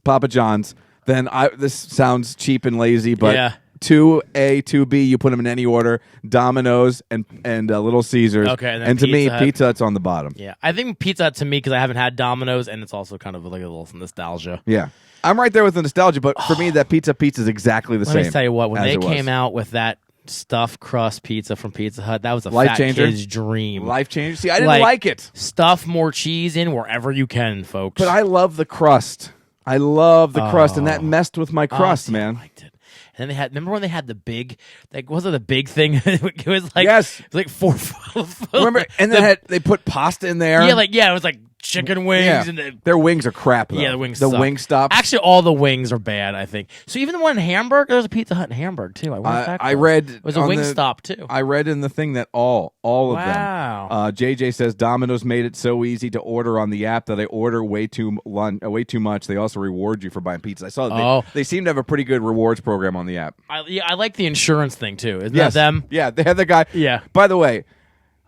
Papa John's. Then this sounds cheap and lazy, but 2A, 2B, you put them in any order. Domino's and Little Caesars. Okay, and to me, Pizza Hut's on the bottom. Yeah, I think Pizza Hut to me because I haven't had Domino's, and it's also kind of like a little nostalgia. Yeah, I'm right there with the nostalgia, but for me, that pizza is exactly the same. Let me tell you what, when they came out with that stuffed crust pizza from Pizza Hut, that was a life fat changer. Kid's dream. Life changer. See, I didn't like it. Stuff more cheese in wherever you can, folks. But I love the crust. I love the crust, and that messed with my crust, man. I liked it. And then remember when they had the big, like, wasn't it the big thing? It was like, yes. It was like 4. Remember, and then they put pasta in there. Yeah, it was like chicken wings. And their wings are crap, though. Yeah, the wings The suck. Wingstops. Actually, all the wings are bad, I think. So even the one in Hamburg, there's a Pizza Hut in Hamburg, too. I read... It was a Wingstop, too. I read in the thing that all of them. Wow. JJ says Domino's made it so easy to order on the app that they order way too much. They also reward you for buying pizza. I saw they seem to have a pretty good rewards program on the app. I like the insurance thing, too. Isn't that them? Yeah, they have the guy. Yeah. By the way,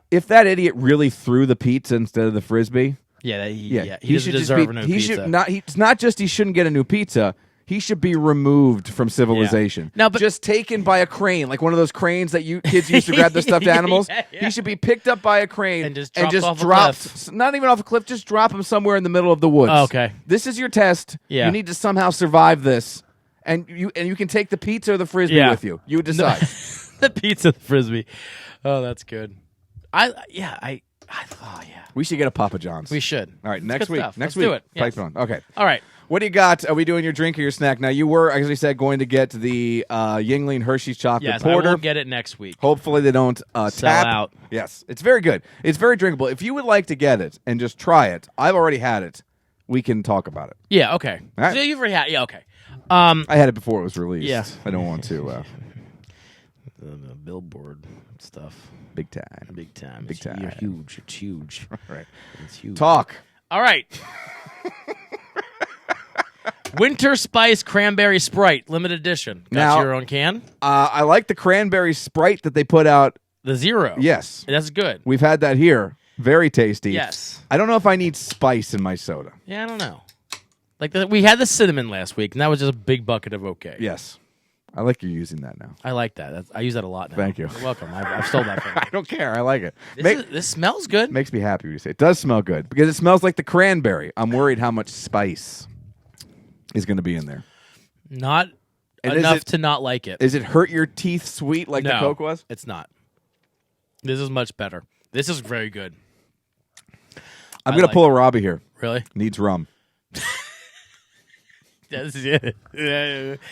if that idiot really threw the pizza instead of the Frisbee... He doesn't deserve a new pizza. It's not just he shouldn't get a new pizza. He should be removed from civilization. Yeah. But just taken by a crane, like one of those cranes that you kids used to grab the stuffed animals. Yeah. He should be picked up by a crane and just dropped off dropped, not even off a cliff, just drop him somewhere in the middle of the woods. Oh, okay. This is your test. Yeah. You need to somehow survive this, and you can take the pizza or the Frisbee with you. You decide. The pizza, the Frisbee. Oh, that's good. We should get a Papa John's. We should. All right, It's next good week. stuff. Next Let's week. do it. Yes. Pipe on. Okay. All right. What do you got? Are we doing your drink or your snack? Now, you were, as I said, going to get the Yingling Hershey's chocolate Yes, porter. I will get it next week. Hopefully they don't Sell tap out. Yes, it's very good. It's very drinkable. If you would like to get it and just try it, I've already had it. We can talk about it. Yeah, okay. All right. So you've already had okay. I had it before it was released. Yeah. I don't want to. The billboard stuff. Big time. Big time. Big time. You're huge. It's huge. Right. It's huge. Talk. All right. Winter Spice Cranberry Sprite, limited edition. Got Now- your own can? I like the cranberry Sprite that they put out. The Zero. Yes. That's good. We've had that here. Very tasty. Yes. I don't know if I need spice in my soda. Yeah, I don't know. We had the cinnamon last week, and that was just a big bucket of okay. Yes. I like you using that now. I like that. I use that a lot now. Thank you. You're welcome. I've stole that from you. I don't care. I like it. This smells good. Makes me happy when you say it. It does smell good because it smells like the cranberry. I'm worried how much spice is going to be in there. Not And enough to not like it. Is it hurt your teeth sweet like the No, Coke was? It's not. This is much better. This is very good. I'm going to pull a Robbie here. Really? Needs rum. Yeah,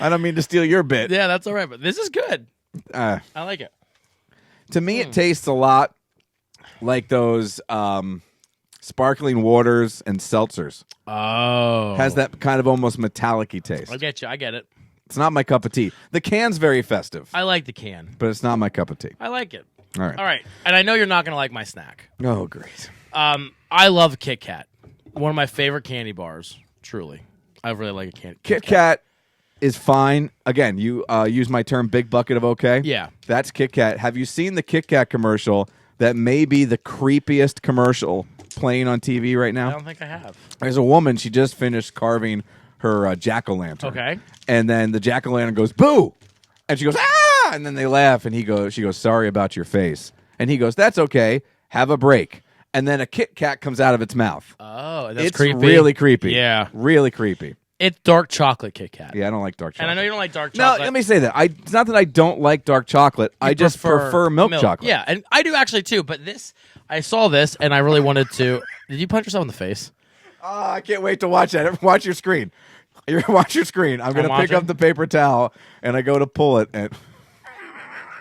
I don't mean to steal your bit. that's all right, but this is good. I like it. To me, it tastes a lot like those sparkling waters and seltzers. Oh. Has that kind of almost metallic-y taste. I get you. I get it. It's not my cup of tea. The can's very festive, I like the can. but it's not my cup of tea. I like it. All right. All right. And I know you're not going to like my snack. Oh, great. I love Kit Kat. One of my favorite candy bars. Truly. I really like a candy. Kit Kat is fine. Again, you use my term big bucket of okay. Yeah. That's Kit Kat. Have you seen the Kit Kat commercial that may be the creepiest commercial playing on TV right now? I don't think I have. There's a woman, she just finished carving her jack-o'-lantern. Okay. And then the jack-o'-lantern goes, boo! And she goes, ah! And then they laugh, and she goes, sorry about your face. And he goes, that's okay. Have a break. And then a Kit Kat comes out of its mouth. Oh, that's it's creepy. really creepy. Yeah. Really creepy. It's dark chocolate Kit Kat. Yeah, I don't like dark chocolate. And I know you don't like dark No, chocolate. let me say that. It's not that I don't like dark chocolate. I just prefer milk chocolate. Yeah, and I do actually too. But I saw this, and I really wanted to. Did you punch yourself in the face? Oh, I can't wait to watch that. Watch your screen. Watch your screen. I'm going to pick up the paper towel, and I go to pull it. And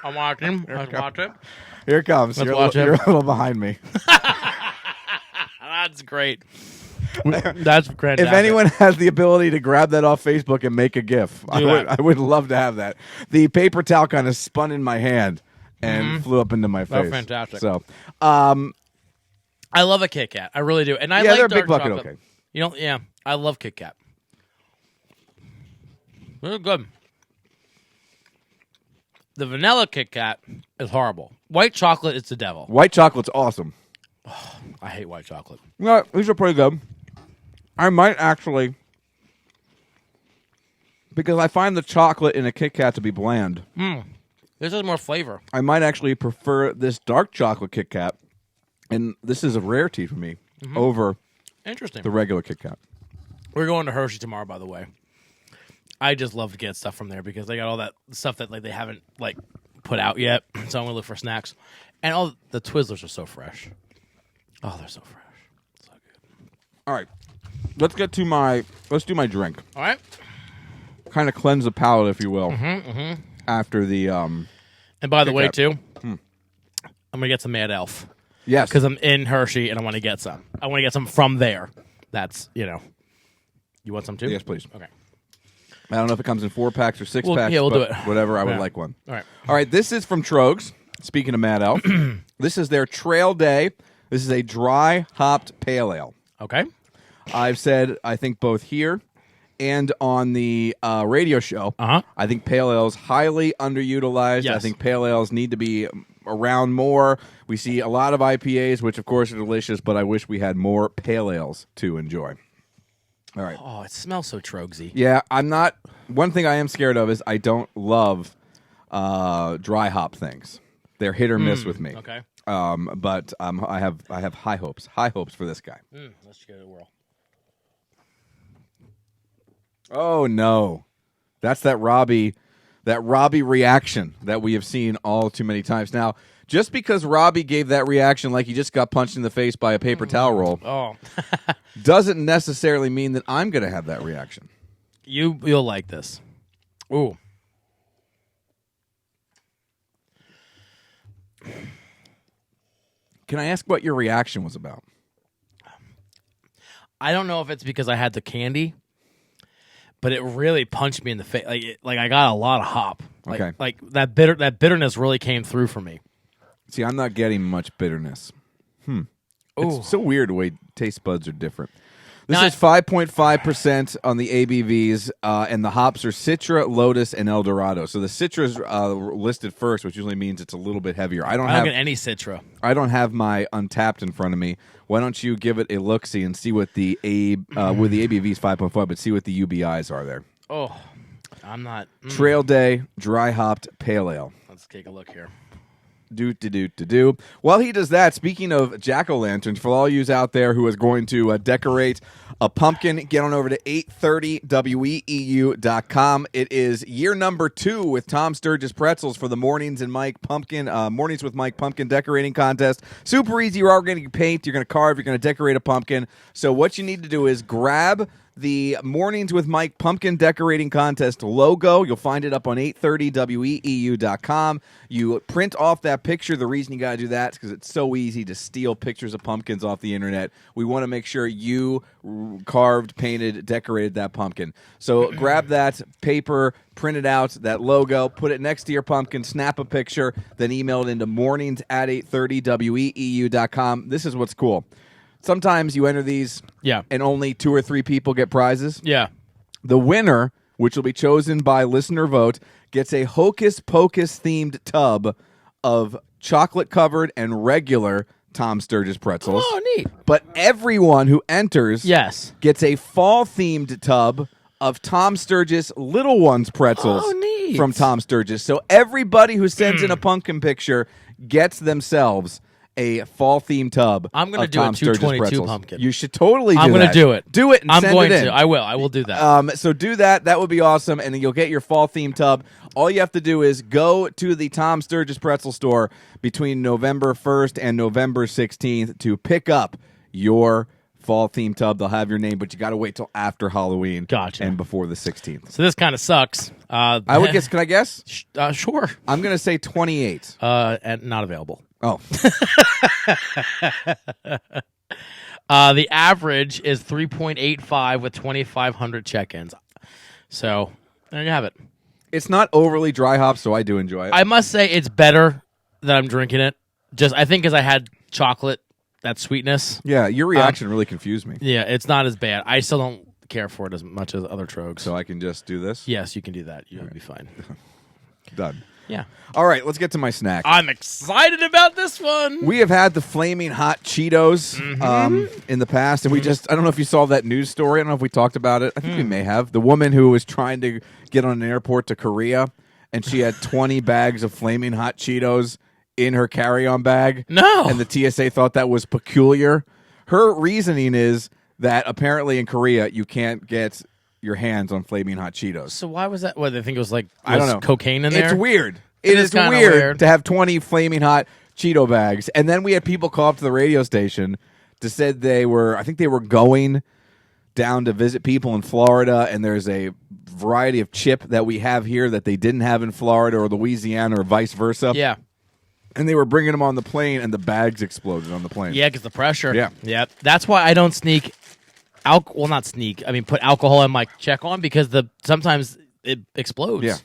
I'm watching. Let's watch it. here it comes. Let's watch it. You're a little behind me. That's great. That's great. If anyone has the ability to grab that off Facebook and make a GIF, I would love to have that. The paper towel kind of spun in my hand and flew up into my face. Oh, fantastic. So, I love a Kit Kat. I really do. And I like they're a dark big bucket. chocolate. Okay. You know, yeah, I love Kit Kat. They're good. The vanilla Kit Kat is horrible. White chocolate is the devil. White chocolate's awesome. I hate white chocolate. No, these are pretty good. I might actually, because I find the chocolate in a Kit Kat to be bland. This has more flavor. I might actually prefer this dark chocolate Kit Kat, and this is a rarity for me, over Interesting. the regular Kit Kat. We're going to Hershey tomorrow, by the way. I just love to get stuff from there because they got all that stuff that they haven't put out yet. So I'm gonna look for snacks, and all the Twizzlers are so fresh. Oh, they're so fresh, so good. All right, let's do my drink. All right. Kind of cleanse the palate, if you will. After the And by the way, Kat. too, I'm gonna get some Mad Elf. Yes. Because I'm in Hershey and I want to get some. I want to get some from there. That's, You want some too? Yes, please. Okay. I don't know if it comes in 4-packs or 6-packs. Yeah, we'll do it. Whatever, I would like one. All right. All right, this is from Trogs. Speaking of Mad Elf, this is their Trail Day. This is a dry hopped pale ale. Okay. I've said, I think both here and on the radio show, I think pale ales highly underutilized. Yes. I think pale ales need to be around more. We see a lot of IPAs, which of course are delicious, but I wish we had more pale ales to enjoy. All right. Oh, it smells so Trogsy. Yeah, I'm not. One thing I am scared of is I don't love dry hop things. They're hit or miss with me. Okay. But I have high hopes for this guy. Let's give it a whirl. Oh no, that's that Robbie reaction that we have seen all too many times. Now, just because Robbie gave that reaction like he just got punched in the face by a paper towel roll, doesn't necessarily mean that I'm going to have that reaction. You'll like this. Ooh. Can I ask what your reaction was about? I don't know if it's because I had the candy, but it really punched me in the face. Like I got a lot of hop. Okay. Like that bitterness really came through for me. See, I'm not getting much bitterness. It's so weird the way taste buds are different. This is 5.5% on the ABVs, and the hops are Citra, Lotus, and El Dorado. So the Citra is listed first, which usually means it's a little bit heavier. I don't get any Citra. I don't have my Untapped in front of me. Why don't you give it a look-see and see what the with the ABV is 5.5, but see what the UBIs are there. Oh, I'm not. Trail Day Dry Hopped Pale Ale. Let's take a look here. Do. While he does that, speaking of jack-o'-lanterns, for all yous out there who is going to decorate a pumpkin, get on over to 830weeu.com. It is year number 2 with Tom Sturgis Pretzels for the Mornings with Mike Pumpkin decorating contest. Super easy. You're already going to paint, you're going to carve, you're going to decorate a pumpkin. So what you need to do is grab the Mornings with Mike Pumpkin Decorating Contest logo. You'll find it up on 830weeu.com. You print off that picture. The reason you got to do that is because it's so easy to steal pictures of pumpkins off the internet. We want to make sure you carved, painted, decorated that pumpkin. So grab that paper, print it out, that logo, put it next to your pumpkin, snap a picture, then email it into mornings@830weeu.com. This is what's cool. Sometimes you enter these and only 2 or 3 people get prizes. Yeah. The winner, which will be chosen by listener vote, gets a Hocus Pocus themed tub of chocolate covered and regular Tom Sturgis pretzels. Oh, neat. But everyone who enters gets a fall themed tub of Tom Sturgis Little Ones pretzels from Tom Sturgis. So everybody who sends in a pumpkin picture gets themselves a fall-themed tub. I'm going to do Tom a 222 pretzels. pumpkin. You should totally do I'm going to do it. Do it and send it in. I will. I will do that. So do that. That would be awesome, and then you'll get your fall-themed tub. All you have to do is go to the Tom Sturgis Pretzel store between November 1st and November 16th to pick up your fall-themed tub. They'll have your name, but you got to wait till after Halloween and before the 16th. So this kind of sucks. I would guess. Can I guess? Sure. I'm going to say 28. And not available. Oh. The average is 3.85 with 2,500 check-ins. So there you have it. It's not overly dry hop, so I do enjoy it. I must say it's better that I'm drinking it. I think because I had chocolate, that sweetness. Yeah, your reaction really confused me. Yeah, it's not as bad. I still don't care for it as much as other Trogs. So I can just do this? Yes, you can do that. You'll be fine. Done. Yeah. All right, let's get to my snack. I'm excited about this one. We have had the flaming hot Cheetos in the past, and we just, I don't know if you saw that news story. I don't know if we talked about it. I think we may have. The woman who was trying to get on an airport to Korea, and she had 20 bags of flaming hot Cheetos in her carry-on bag. No. And the TSA thought that was peculiar. Her reasoning is that apparently in Korea, you can't get your hands on flaming hot Cheetos. So why was that? What, they think it was like I don't know. Cocaine in there? It's weird. It is weird to have 20 flaming hot Cheeto bags. And then we had people call up to the radio station to said I think they were going down to visit people in Florida, and there's a variety of chip that we have here that they didn't have in Florida or Louisiana or vice versa. Yeah. And they were bringing them on the plane, and the bags exploded on the plane. Yeah, because the pressure. Yeah. That's why I don't sneak well, not sneak. I mean, put alcohol in my check-on because sometimes it explodes. Yeah.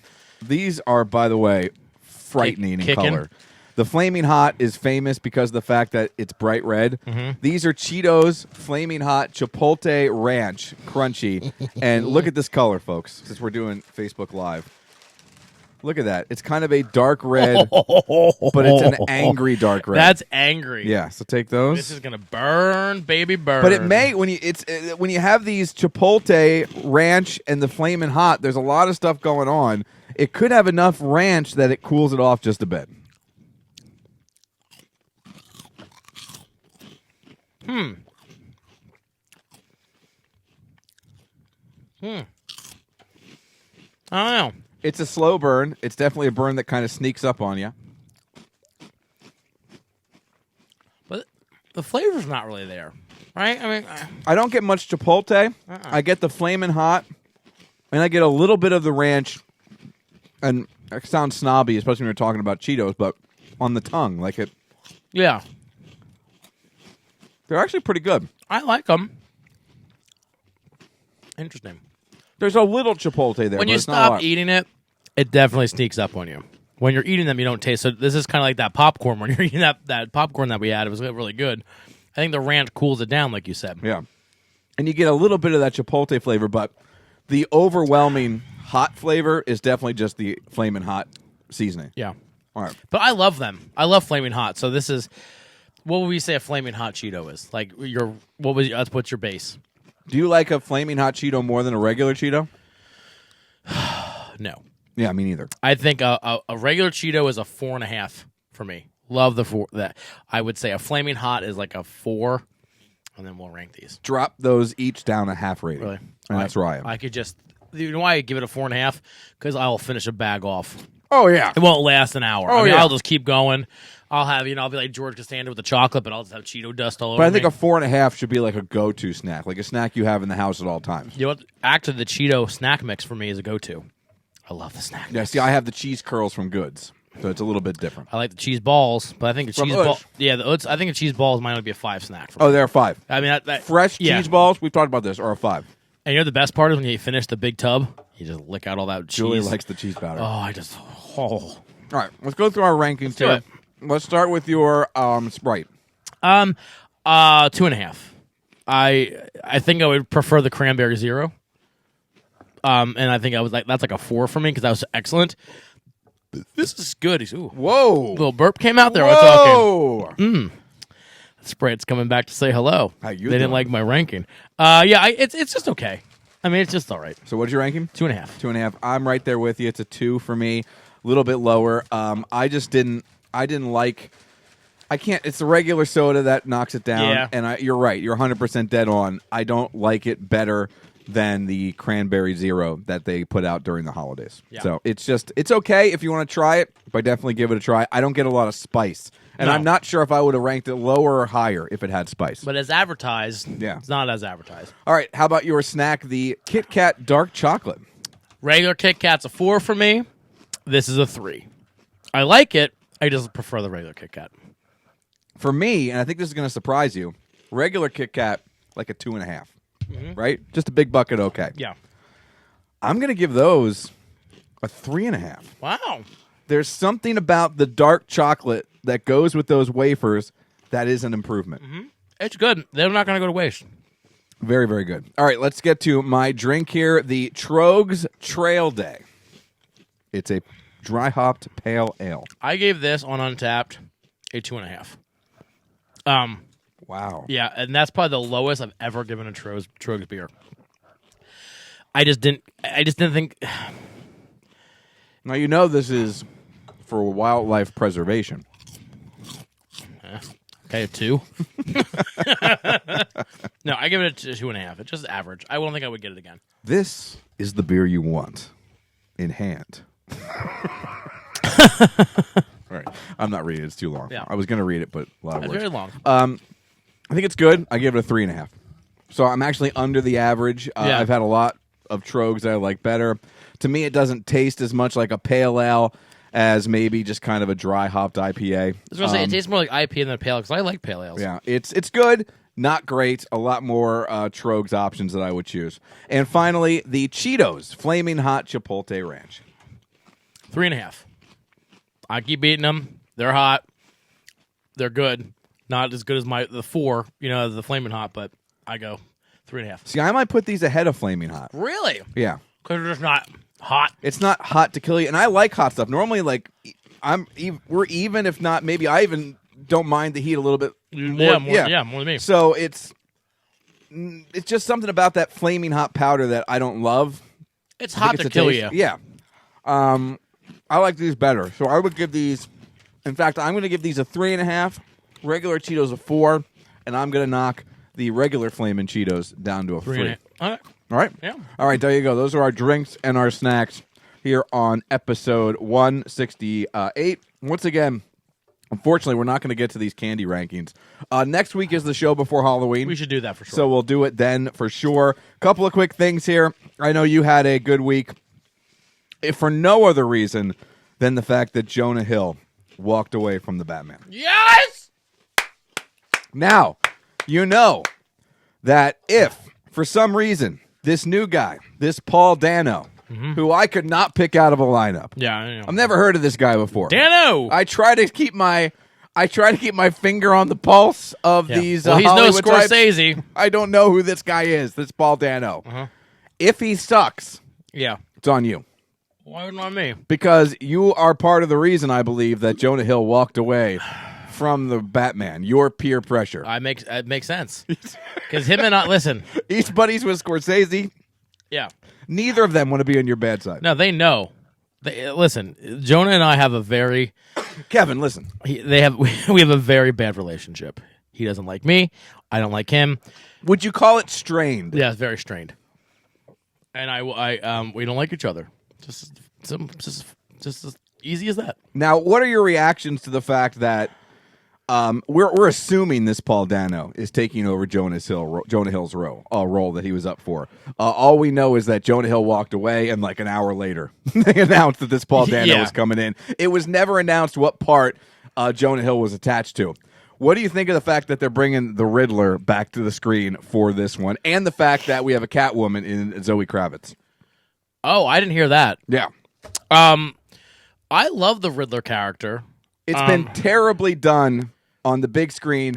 These are, by the way, frightening in Kicking. color. The Flaming Hot is famous because of the fact that it's bright red. Mm-hmm. These are Cheetos Flaming Hot Chipotle Ranch Crunchy. And look at this color, folks, since we're doing Facebook Live. Look at that. It's kind of a dark red, but it's an angry dark red. That's angry. Yeah, so take those. This is going to burn, baby, burn. But it may when you have these Chipotle Ranch and the Flamin' Hot, there's a lot of stuff going on. It could have enough ranch that it cools it off just a bit. I don't know. It's a slow burn. It's definitely a burn that kind of sneaks up on you. But the flavor's not really there, right? I mean, I don't get much Chipotle. I get the Flamin' Hot, and I get a little bit of the ranch. And it sounds snobby, especially when you're talking about Cheetos, but on the tongue, like it. yeah. They're actually pretty good. I like them. Interesting. There's a little Chipotle there. When but you it's not a stop lot. eating it, it definitely sneaks up on you. When you're eating them, you don't taste. So this is kind of like that popcorn. When you're eating that popcorn that we had, it was really good. I think the ranch cools it down, like you said. Yeah. And you get a little bit of that Chipotle flavor, but the overwhelming hot flavor is definitely just the Flamin' Hot seasoning. Yeah. All right. But I love them. I love Flaming Hot. So this is, what would we say a Flaming Hot Cheeto is? Like what's your base? Do you like a Flaming Hot Cheeto more than a regular Cheeto? No. Yeah, me neither. I think a regular Cheeto is a 4.5 for me. Love the 4. That I would say a Flaming Hot is like a 4, and then we'll rank these. Drop those each down a half rating. Really? And that's where I am. I could just, you know why I give it a 4.5? Because I'll finish a bag off. Oh, yeah. It won't last an hour. Oh, yeah. I'll just keep going. I'll have, I'll be like George Costanza with the chocolate, but I'll just have Cheeto dust all over But I think me. a 4.5 should be like a go-to snack, like a snack you have in the house at all times. You know what? Actually, the Cheeto snack mix for me is a go-to. I love the snack Yeah, mix. see, I have the cheese curls from Goods, so it's a little bit different. I like the cheese balls, but I think the From cheese Utz. balls. Yeah, the Utz. I think the cheese balls might only be a 5 snack for me. Oh, there are 5. I mean, that Fresh yeah. cheese balls, we've talked about this, are a 5. And you know the best part is when you finish the big tub, you just lick out all that cheese. Julie likes the cheese powder. Oh, I just. Oh. All right, let's go through our rankings do here. it. Let's start with your Sprite. 2.5. I think I would prefer the Cranberry Zero. And I think I was like that's like a 4 for me because that was excellent. This is good. Ooh. Whoa. Little burp came out there. We're talking. Whoa. Sprite's coming back to say hello. How you They didn't doing? like my ranking. Yeah, it's just okay. I mean, it's just all right. So what's your ranking? 2.5. 2.5. I'm right there with you. It's a 2 for me. A little bit lower. I didn't like. I can't. It's the regular soda that knocks it down. Yeah. And you're right. You're 100% dead on. I don't like it better than the Cranberry Zero that they put out during the holidays. Yeah. So it's okay if you want to try it, but definitely give it a try. I don't get a lot of spice. And No. I'm not sure if I would have ranked it lower or higher if it had spice. But as advertised, Yeah. it's not as advertised. All right. How about your snack, the Kit Kat Dark Chocolate? Regular Kit Kat's a 4 for me. This is a 3. I like it. I just prefer the regular Kit Kat. For me, and I think this is going to surprise you, regular Kit Kat, like a 2.5. Right? Just a big bucket, okay. Yeah. I'm going to give those a 3.5. Wow. There's something about the dark chocolate that goes with those wafers that is an improvement. It's good. They're not going to go to waste. Very, very good. All right, let's get to my drink here, the Trogs Trail Day. It's a dry hopped pale ale. I gave this on Untapped a 2.5. Wow. Yeah, and that's probably the lowest I've ever given a Trogs beer. I just didn't think. Now, you know this is for wildlife preservation. Okay, a 2. No, I give it a 2.5. It's just average. I don't think I would get it again. This is the beer you want in hand. All right. I'm not reading it. It's too long. Yeah. I was going to read it, but a lot of It's words. very long. I think it's good. I give it a 3.5. So I'm actually under the average. Yeah. I've had a lot of Trogs that I like better. To me, it doesn't taste as much like a pale ale as maybe just kind of a dry hopped IPA. I was going to say, it tastes more like IPA than a pale ale, because I like pale ales. Yeah, it's good, not great. A lot more Trogs options that I would choose. And finally, the Cheetos Flaming Hot Chipotle Ranch. 3.5. I keep eating them. They're hot. They're good. Not as good as the 4, the Flaming Hot, but I go 3.5. See, I might put these ahead of Flaming Hot. Really? Yeah. Because they're just not hot. It's not hot to kill you, and I like hot stuff. Normally, we're even, if not, maybe I even don't mind the heat a little bit more. More than me. So it's just something about that Flaming Hot powder that I don't love. It's hot to kill you. Yeah. I like these better. So I would give these, in fact, I'm going to give these a 3.5, regular Cheetos a 4, and I'm going to knock the regular Flamin' Cheetos down to a 3. All right? Yeah. All right, there you go. Those are our drinks and our snacks here on episode 168. Once again, unfortunately, we're not going to get to these candy rankings. Next week is the show before Halloween. We should do that for sure. So we'll do it then for sure. Couple of quick things here. I know you had a good week, if for no other reason than the fact that Jonah Hill walked away from the Batman. Yes! Now, you know that if, for some reason, this new guy, this Paul Dano, who I could not pick out of a lineup. Yeah, I know. I've never heard of this guy before. Dano! I try to keep my finger on the pulse of these well, he's Hollywood no Scorsese. types. I don't know who this guy is, this Paul Dano. If he sucks, it's on you. Why not me? Because you are part of the reason, I believe, that Jonah Hill walked away from the Batman. Your peer pressure. It makes sense. Because him and I, listen. He's buddies with Scorsese. Yeah. Neither of them want to be on your bad side. No, they know. Listen, Jonah and I have a very... Kevin, listen. We have a very bad relationship. He doesn't like me. I don't like him. Would you call it strained? Yeah, it's very strained. And we don't like each other. Just as easy as that. Now, what are your reactions to the fact that we're assuming this Paul Dano is taking over Jonah Hill's role that he was up for? All we know is that Jonah Hill walked away, and like an hour later, they announced that this Paul Dano was coming in. It was never announced what part Jonah Hill was attached to. What do you think of the fact that they're bringing the Riddler back to the screen for this one, and the fact that we have a Catwoman in Zoe Kravitz? Oh, I didn't hear that. Yeah. I love the Riddler character. It's been terribly done on the big screen,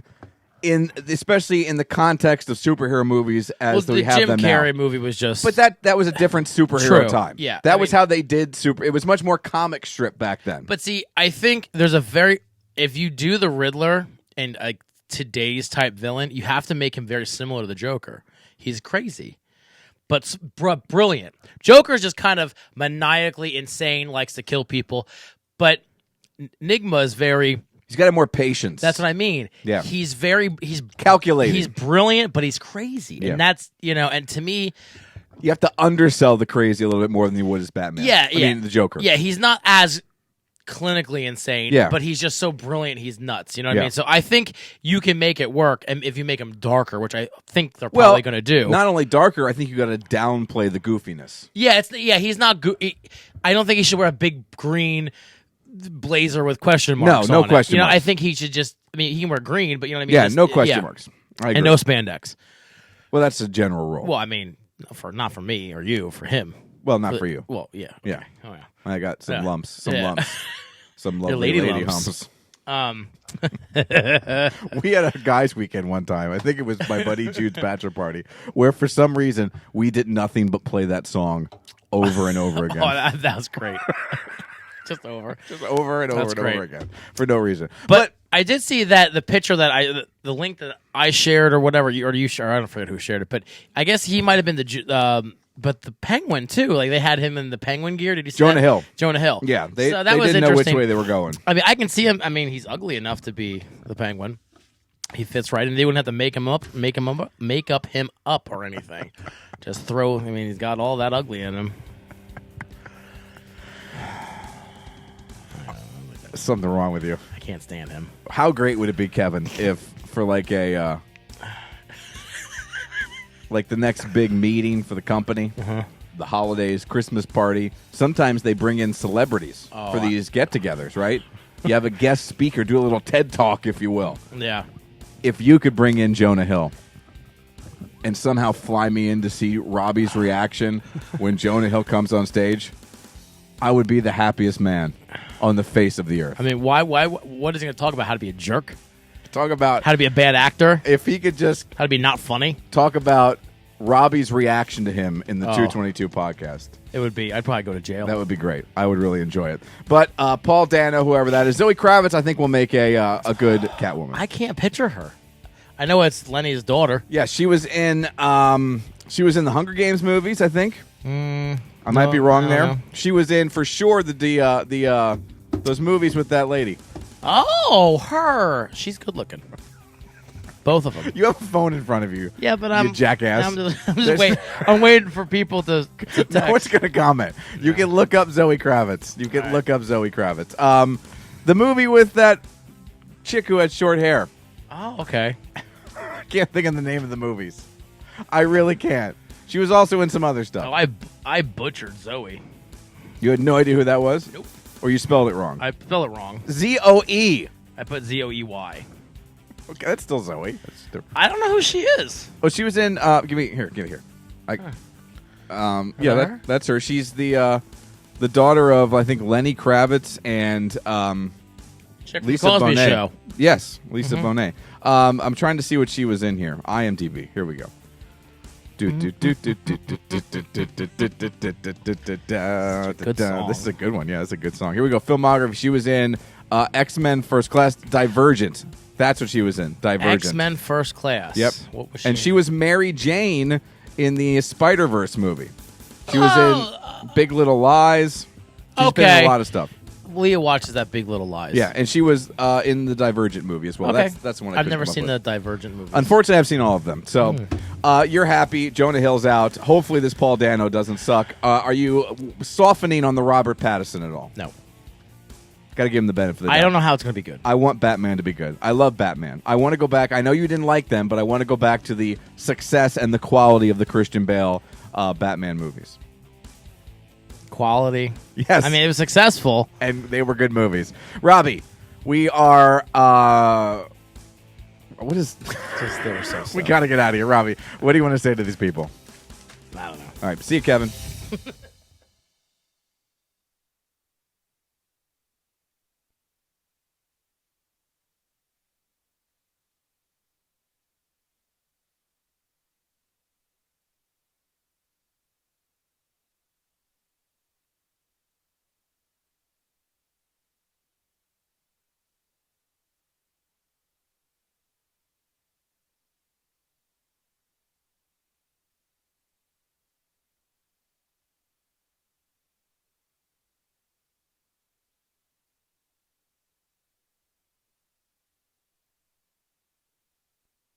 especially in the context of superhero movies as we have them now. The Jim Carrey movie was just... But that was a different superhero time. Yeah. That was how they did It was much more comic strip back then. But see, I think there's if you do the Riddler and today's type villain, you have to make him very similar to the Joker. He's crazy. But brilliant. Joker's just kind of maniacally insane, likes to kill people. But Nigma is very... He's got more patience. That's what I mean. Yeah. He's calculated. He's brilliant, but he's crazy. Yeah. And that's, and to me... You have to undersell the crazy a little bit more than you would as Batman. Yeah, I mean, the Joker. Yeah, he's not as clinically insane, but he's just so brilliant, he's nuts. You know what I mean? So I think you can make it work, and if you make him darker, which I think they're probably going to do. Not only darker, I think you got to downplay the goofiness. Yeah, he's not. I don't think he should wear a big green blazer with question marks. No on question it. marks. I think he should just. I mean, he can wear green, but you know what I mean. Yeah, no question marks. I agree. And no spandex. Well, that's a general rule. Well, I mean, not for me or you, for him. Well, not for you. Well, yeah. Yeah. Okay. Oh yeah. I got some lumps. Some lovely lady lady lumps. We had a guys' weekend one time. I think it was my buddy Jude's bachelor party, where for some reason we did nothing but play that song over and over again. That was great. Just over and over again for no reason. But I did see that the picture that the link that I shared or whatever, or you shared. I don't forget who shared it, but I guess he might have been but the Penguin too. Like they had him in the Penguin gear. Did you see Jonah that? Hill? Jonah Hill. Yeah, they was didn't know which way they were going. I mean, I can see him. I mean, he's ugly enough to be the Penguin. He fits right, and they wouldn't have to make up him up or anything. Just throw. I mean, he's got all that ugly in him. Something wrong with you. I can't stand him. How great would it be, Kevin, if for like a like the next big meeting for the company, the holidays, Christmas party, sometimes they bring in celebrities for these get-togethers, right? You have a guest speaker, do a little TED Talk, if you will. Yeah. If you could bring in Jonah Hill and somehow fly me in to see Robbie's reaction when Jonah Hill comes on stage, I would be the happiest man on the face of the earth. I mean, why? What is he going to talk about? How to be a jerk? Talk about how to be a bad actor? If he could just... How to be not funny? Talk about Robbie's reaction to him in the 222 podcast. It would be... I'd probably go to jail. That would be great. I would really enjoy it. But Paul Dano, whoever that is, Zoe Kravitz, I think will make a good Catwoman. I can't picture her. I know it's Lenny's daughter. Yeah, she was in the Hunger Games movies, I think. I might be wrong there. Know. She was in for sure the those movies with that lady. Oh, her. She's good looking. Both of them. You have a phone in front of you. Yeah, but you jackass. I'm just waiting. I'm waiting for people to text. No one's going to comment. You can look up Zoe Kravitz. You can look up Zoe Kravitz. The movie with that chick who had short hair. Oh, okay. I can't think of the name of the movies. I really can't. She was also in some other stuff. Oh, I butchered Zoe. You had no idea who that was? Nope. Or you spelled it wrong? I spelled it wrong. Zoe. I put Zoey. Okay, that's still Zoe. I don't know who she is. Oh, she was in. Give it here. Yeah, that's her. She's the daughter of, I think, Lenny Kravitz and Lisa Cosby Bonet. Show. Yes, Lisa Bonet. I'm trying to see what she was in here. IMDb. Here we go. Good song. This is a good one. Yeah, it's a good song. Here we go. Filmography. She was in X-Men First Class, Divergent. That's what she was in. Divergent. X-Men First Class. Yep. What was she? And she was Mary Jane in the Spider-Verse movie. She was in Big Little Lies. She's been in a lot of stuff. Leah watches that Big Little Lies. Yeah, and she was in the Divergent movie as well. Okay. That's one I've never seen the Divergent movie. Unfortunately, I've seen all of them. So you're happy. Jonah Hill's out. Hopefully this Paul Dano doesn't suck. Are you softening on the Robert Pattinson at all? No. Got to give him the benefit of the doubt. I don't know how it's going to be good. I want Batman to be good. I love Batman. I want to go back. I know you didn't like them, but I want to go back to the success and the quality of the Christian Bale Batman movies. Quality. Yes. I mean, it was successful. And they were good movies. Robbie, we are... what is... Just, they were so we got to get out of here. Robbie, what do you want to say to these people? I don't know. All right. See you, Kevin.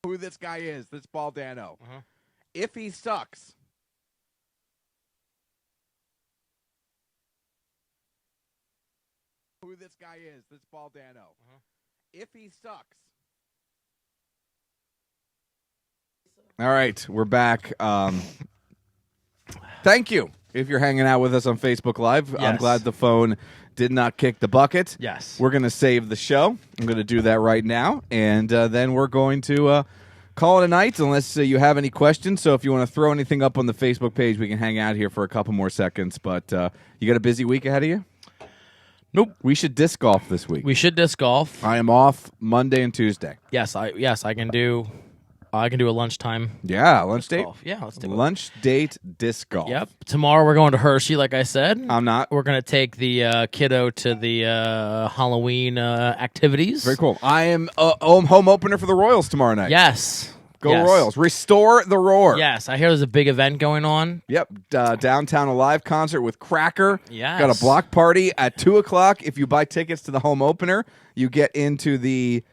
Who this guy is, this Paul Dano. If he sucks, who this guy is, this Paul Dano. If he sucks. All right, we're back. Thank you if you're hanging out with us on Facebook Live. Yes. I'm glad the phone did not kick the bucket. Yes. We're going to save the show. I'm going to do that right now. And then we're going to call it a night unless you have any questions. So if you want to throw anything up on the Facebook page, we can hang out here for a couple more seconds. But you got a busy week ahead of you? Nope. We should disc golf this week. We should disc golf. I am off Monday and Tuesday. Yes, I can do a lunchtime. Yeah, lunch date. Golf. Yeah, let's do it. Lunch date disc golf. Yep. Tomorrow we're going to Hershey, like I said. I'm not. We're going to take the kiddo to the Halloween activities. Very cool. I am home opener for the Royals tomorrow night. Yes. Go Yes. Royals. Restore the roar. Yes, I hear there's a big event going on. Yep. Downtown Alive concert with Cracker. Yes. Got a block party at 2 o'clock. If you buy tickets to the home opener, you get into the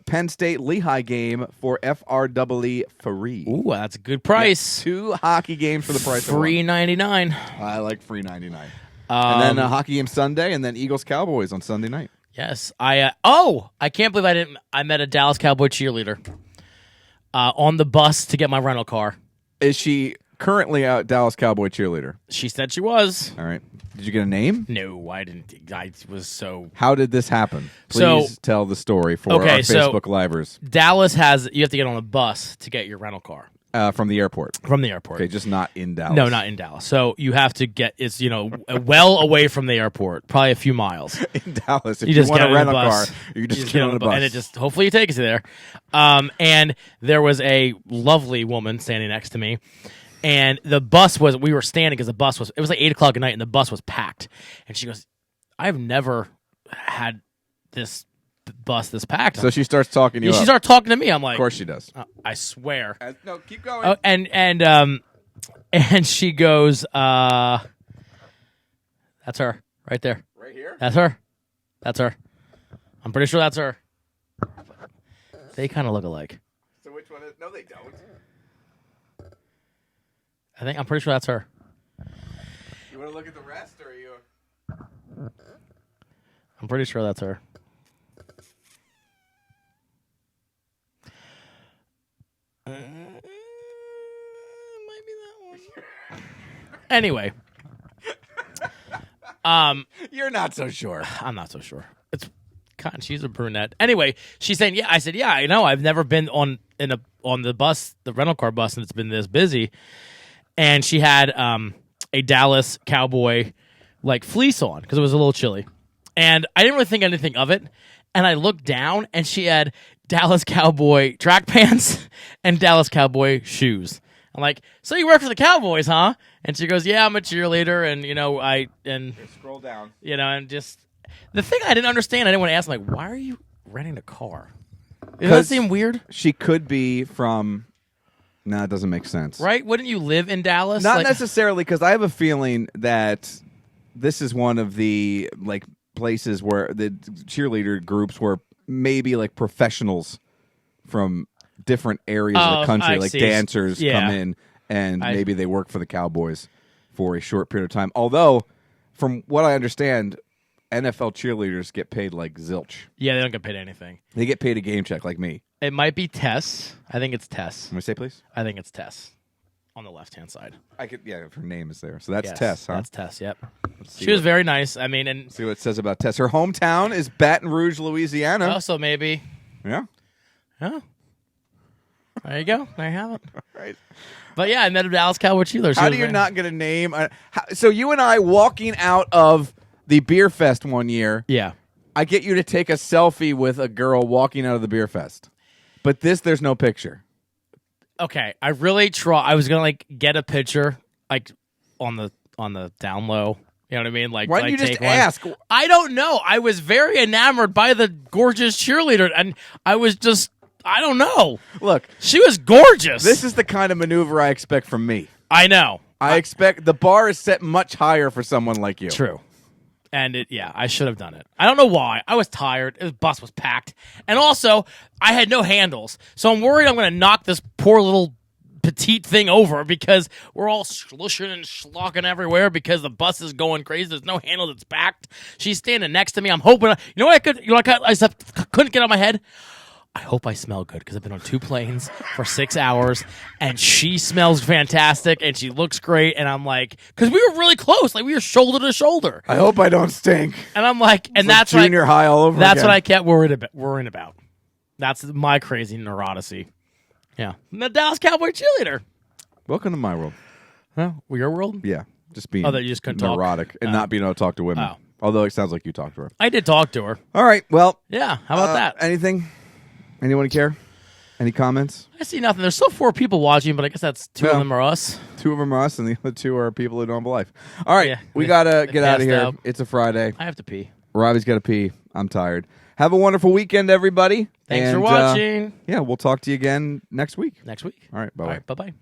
Penn State Lehigh game for FREE free. Ooh, that's a good price. Yeah, 2 hockey games for the price of one. $3.99. I like free 99. And then a hockey game Sunday, and then Eagles Cowboys on Sunday night. Yes, I can't believe I met a Dallas Cowboy cheerleader on the bus to get my rental car. Is she currently a Dallas Cowboy cheerleader. She said she was. All right. Did you get a name? No, I didn't. I was so... How did this happen? Please tell the story for our Facebook Livers. Dallas you have to get on a bus to get your rental car. From the airport. From the airport. Okay, just not in Dallas. No, not in Dallas. So you have to get, it's, well away from the airport, probably a few miles. In Dallas, if you want to rent a car, you just get on a bus. And it just, hopefully it takes you there. And there was a lovely woman standing next to me. And the bus we were standing because it was like 8 o'clock at night and the bus was packed. And she goes, I've never had this bus this packed. So she starts talking to you. She starts talking to me. I'm like, of course she does. I swear. No, keep going. And she goes, that's her right there. Right here. That's her. I'm pretty sure that's her. They kind of look alike. So which one is? No, they don't. I'm pretty sure that's her. You want to look at the rest, or are you? I'm pretty sure that's her. Might be that one. Anyway. You're not so sure. I'm not so sure. She's a brunette. Anyway, she's saying, yeah. I said, yeah, I know. I've never been on the bus, the rental car bus, and it's been this busy. And she had a Dallas Cowboy fleece on because it was a little chilly. And I didn't really think anything of it. And I looked down, and she had Dallas Cowboy track pants and Dallas Cowboy shoes. I'm like, so you work for the Cowboys, huh? And she goes, yeah, I'm a cheerleader, and scroll down, and just the thing I didn't understand. I didn't want to ask, why are you renting a car? Does that seem weird? She could be from. No, it doesn't make sense, right? Wouldn't you live in Dallas? Not necessarily, because I have a feeling that this is one of the places where the cheerleader groups were maybe professionals from different areas of the country, dancers come in and maybe they work for the Cowboys for a short period of time. Although, from what I understand, NFL cheerleaders get paid like zilch. Yeah, they don't get paid anything. They get paid a game check like me. It might be Tess. I think it's Tess. Can we say please? I think it's Tess on the left-hand side. If her name is there. So that's Tess, huh? That's Tess, yep. She was very nice. I mean, and see what it says about Tess. Her hometown is Baton Rouge, Louisiana. Oh, so maybe. Yeah. Yeah. There you go. There you have it. Right. But yeah, I met a Dallas Cowboy cheerleader. How do you not get a name? So you and I walking out of the beer fest one year. Yeah. I get you to take a selfie with a girl walking out of the beer fest. But there's no picture. Okay, I really try. I was gonna get a picture on the down low. You know what I mean? Why didn't you just ask? I don't know. I was very enamored by the gorgeous cheerleader, and I was just, I don't know. Look, she was gorgeous. This is the kind of maneuver I expect from me. I know. I expect the bar is set much higher for someone like you. True. And I should have done it. I don't know why. I was tired. The bus was packed. And also, I had no handles. So I'm worried I'm going to knock this poor little petite thing over because we're all slushing and schlocking everywhere because the bus is going crazy. There's no handle that's packed. She's standing next to me. I'm hoping. I couldn't get out of my head. I hope I smell good because I've been on 2 planes for 6 hours and she smells fantastic and she looks great. And I'm like, because we were really close, we were shoulder to shoulder. I hope I don't stink. And I'm like, and that's junior high all over. That's again. what I kept worrying about. That's my crazy neuroticy. Yeah, the Dallas Cowboy cheerleader. Welcome to my world. Huh? Your world? Yeah, just being that you just couldn't neurotic talk? And not being able to talk to women. Oh. Although it sounds like you talked to her. I did talk to her. All right. Well. Yeah. How about that? Anything? Anyone care? Any comments? I see nothing. There's still 4 people watching, but I guess that's 2 of them are us. 2 of them are us, and the other 2 are people who don't have a life. All right, we got to get out of here. Out. It's a Friday. I have to pee. Robbie's got to pee. I'm tired. Have a wonderful weekend, everybody. Thanks for watching. Yeah, we'll talk to you again next week. Next week. All right, bye-bye. All right, bye-bye.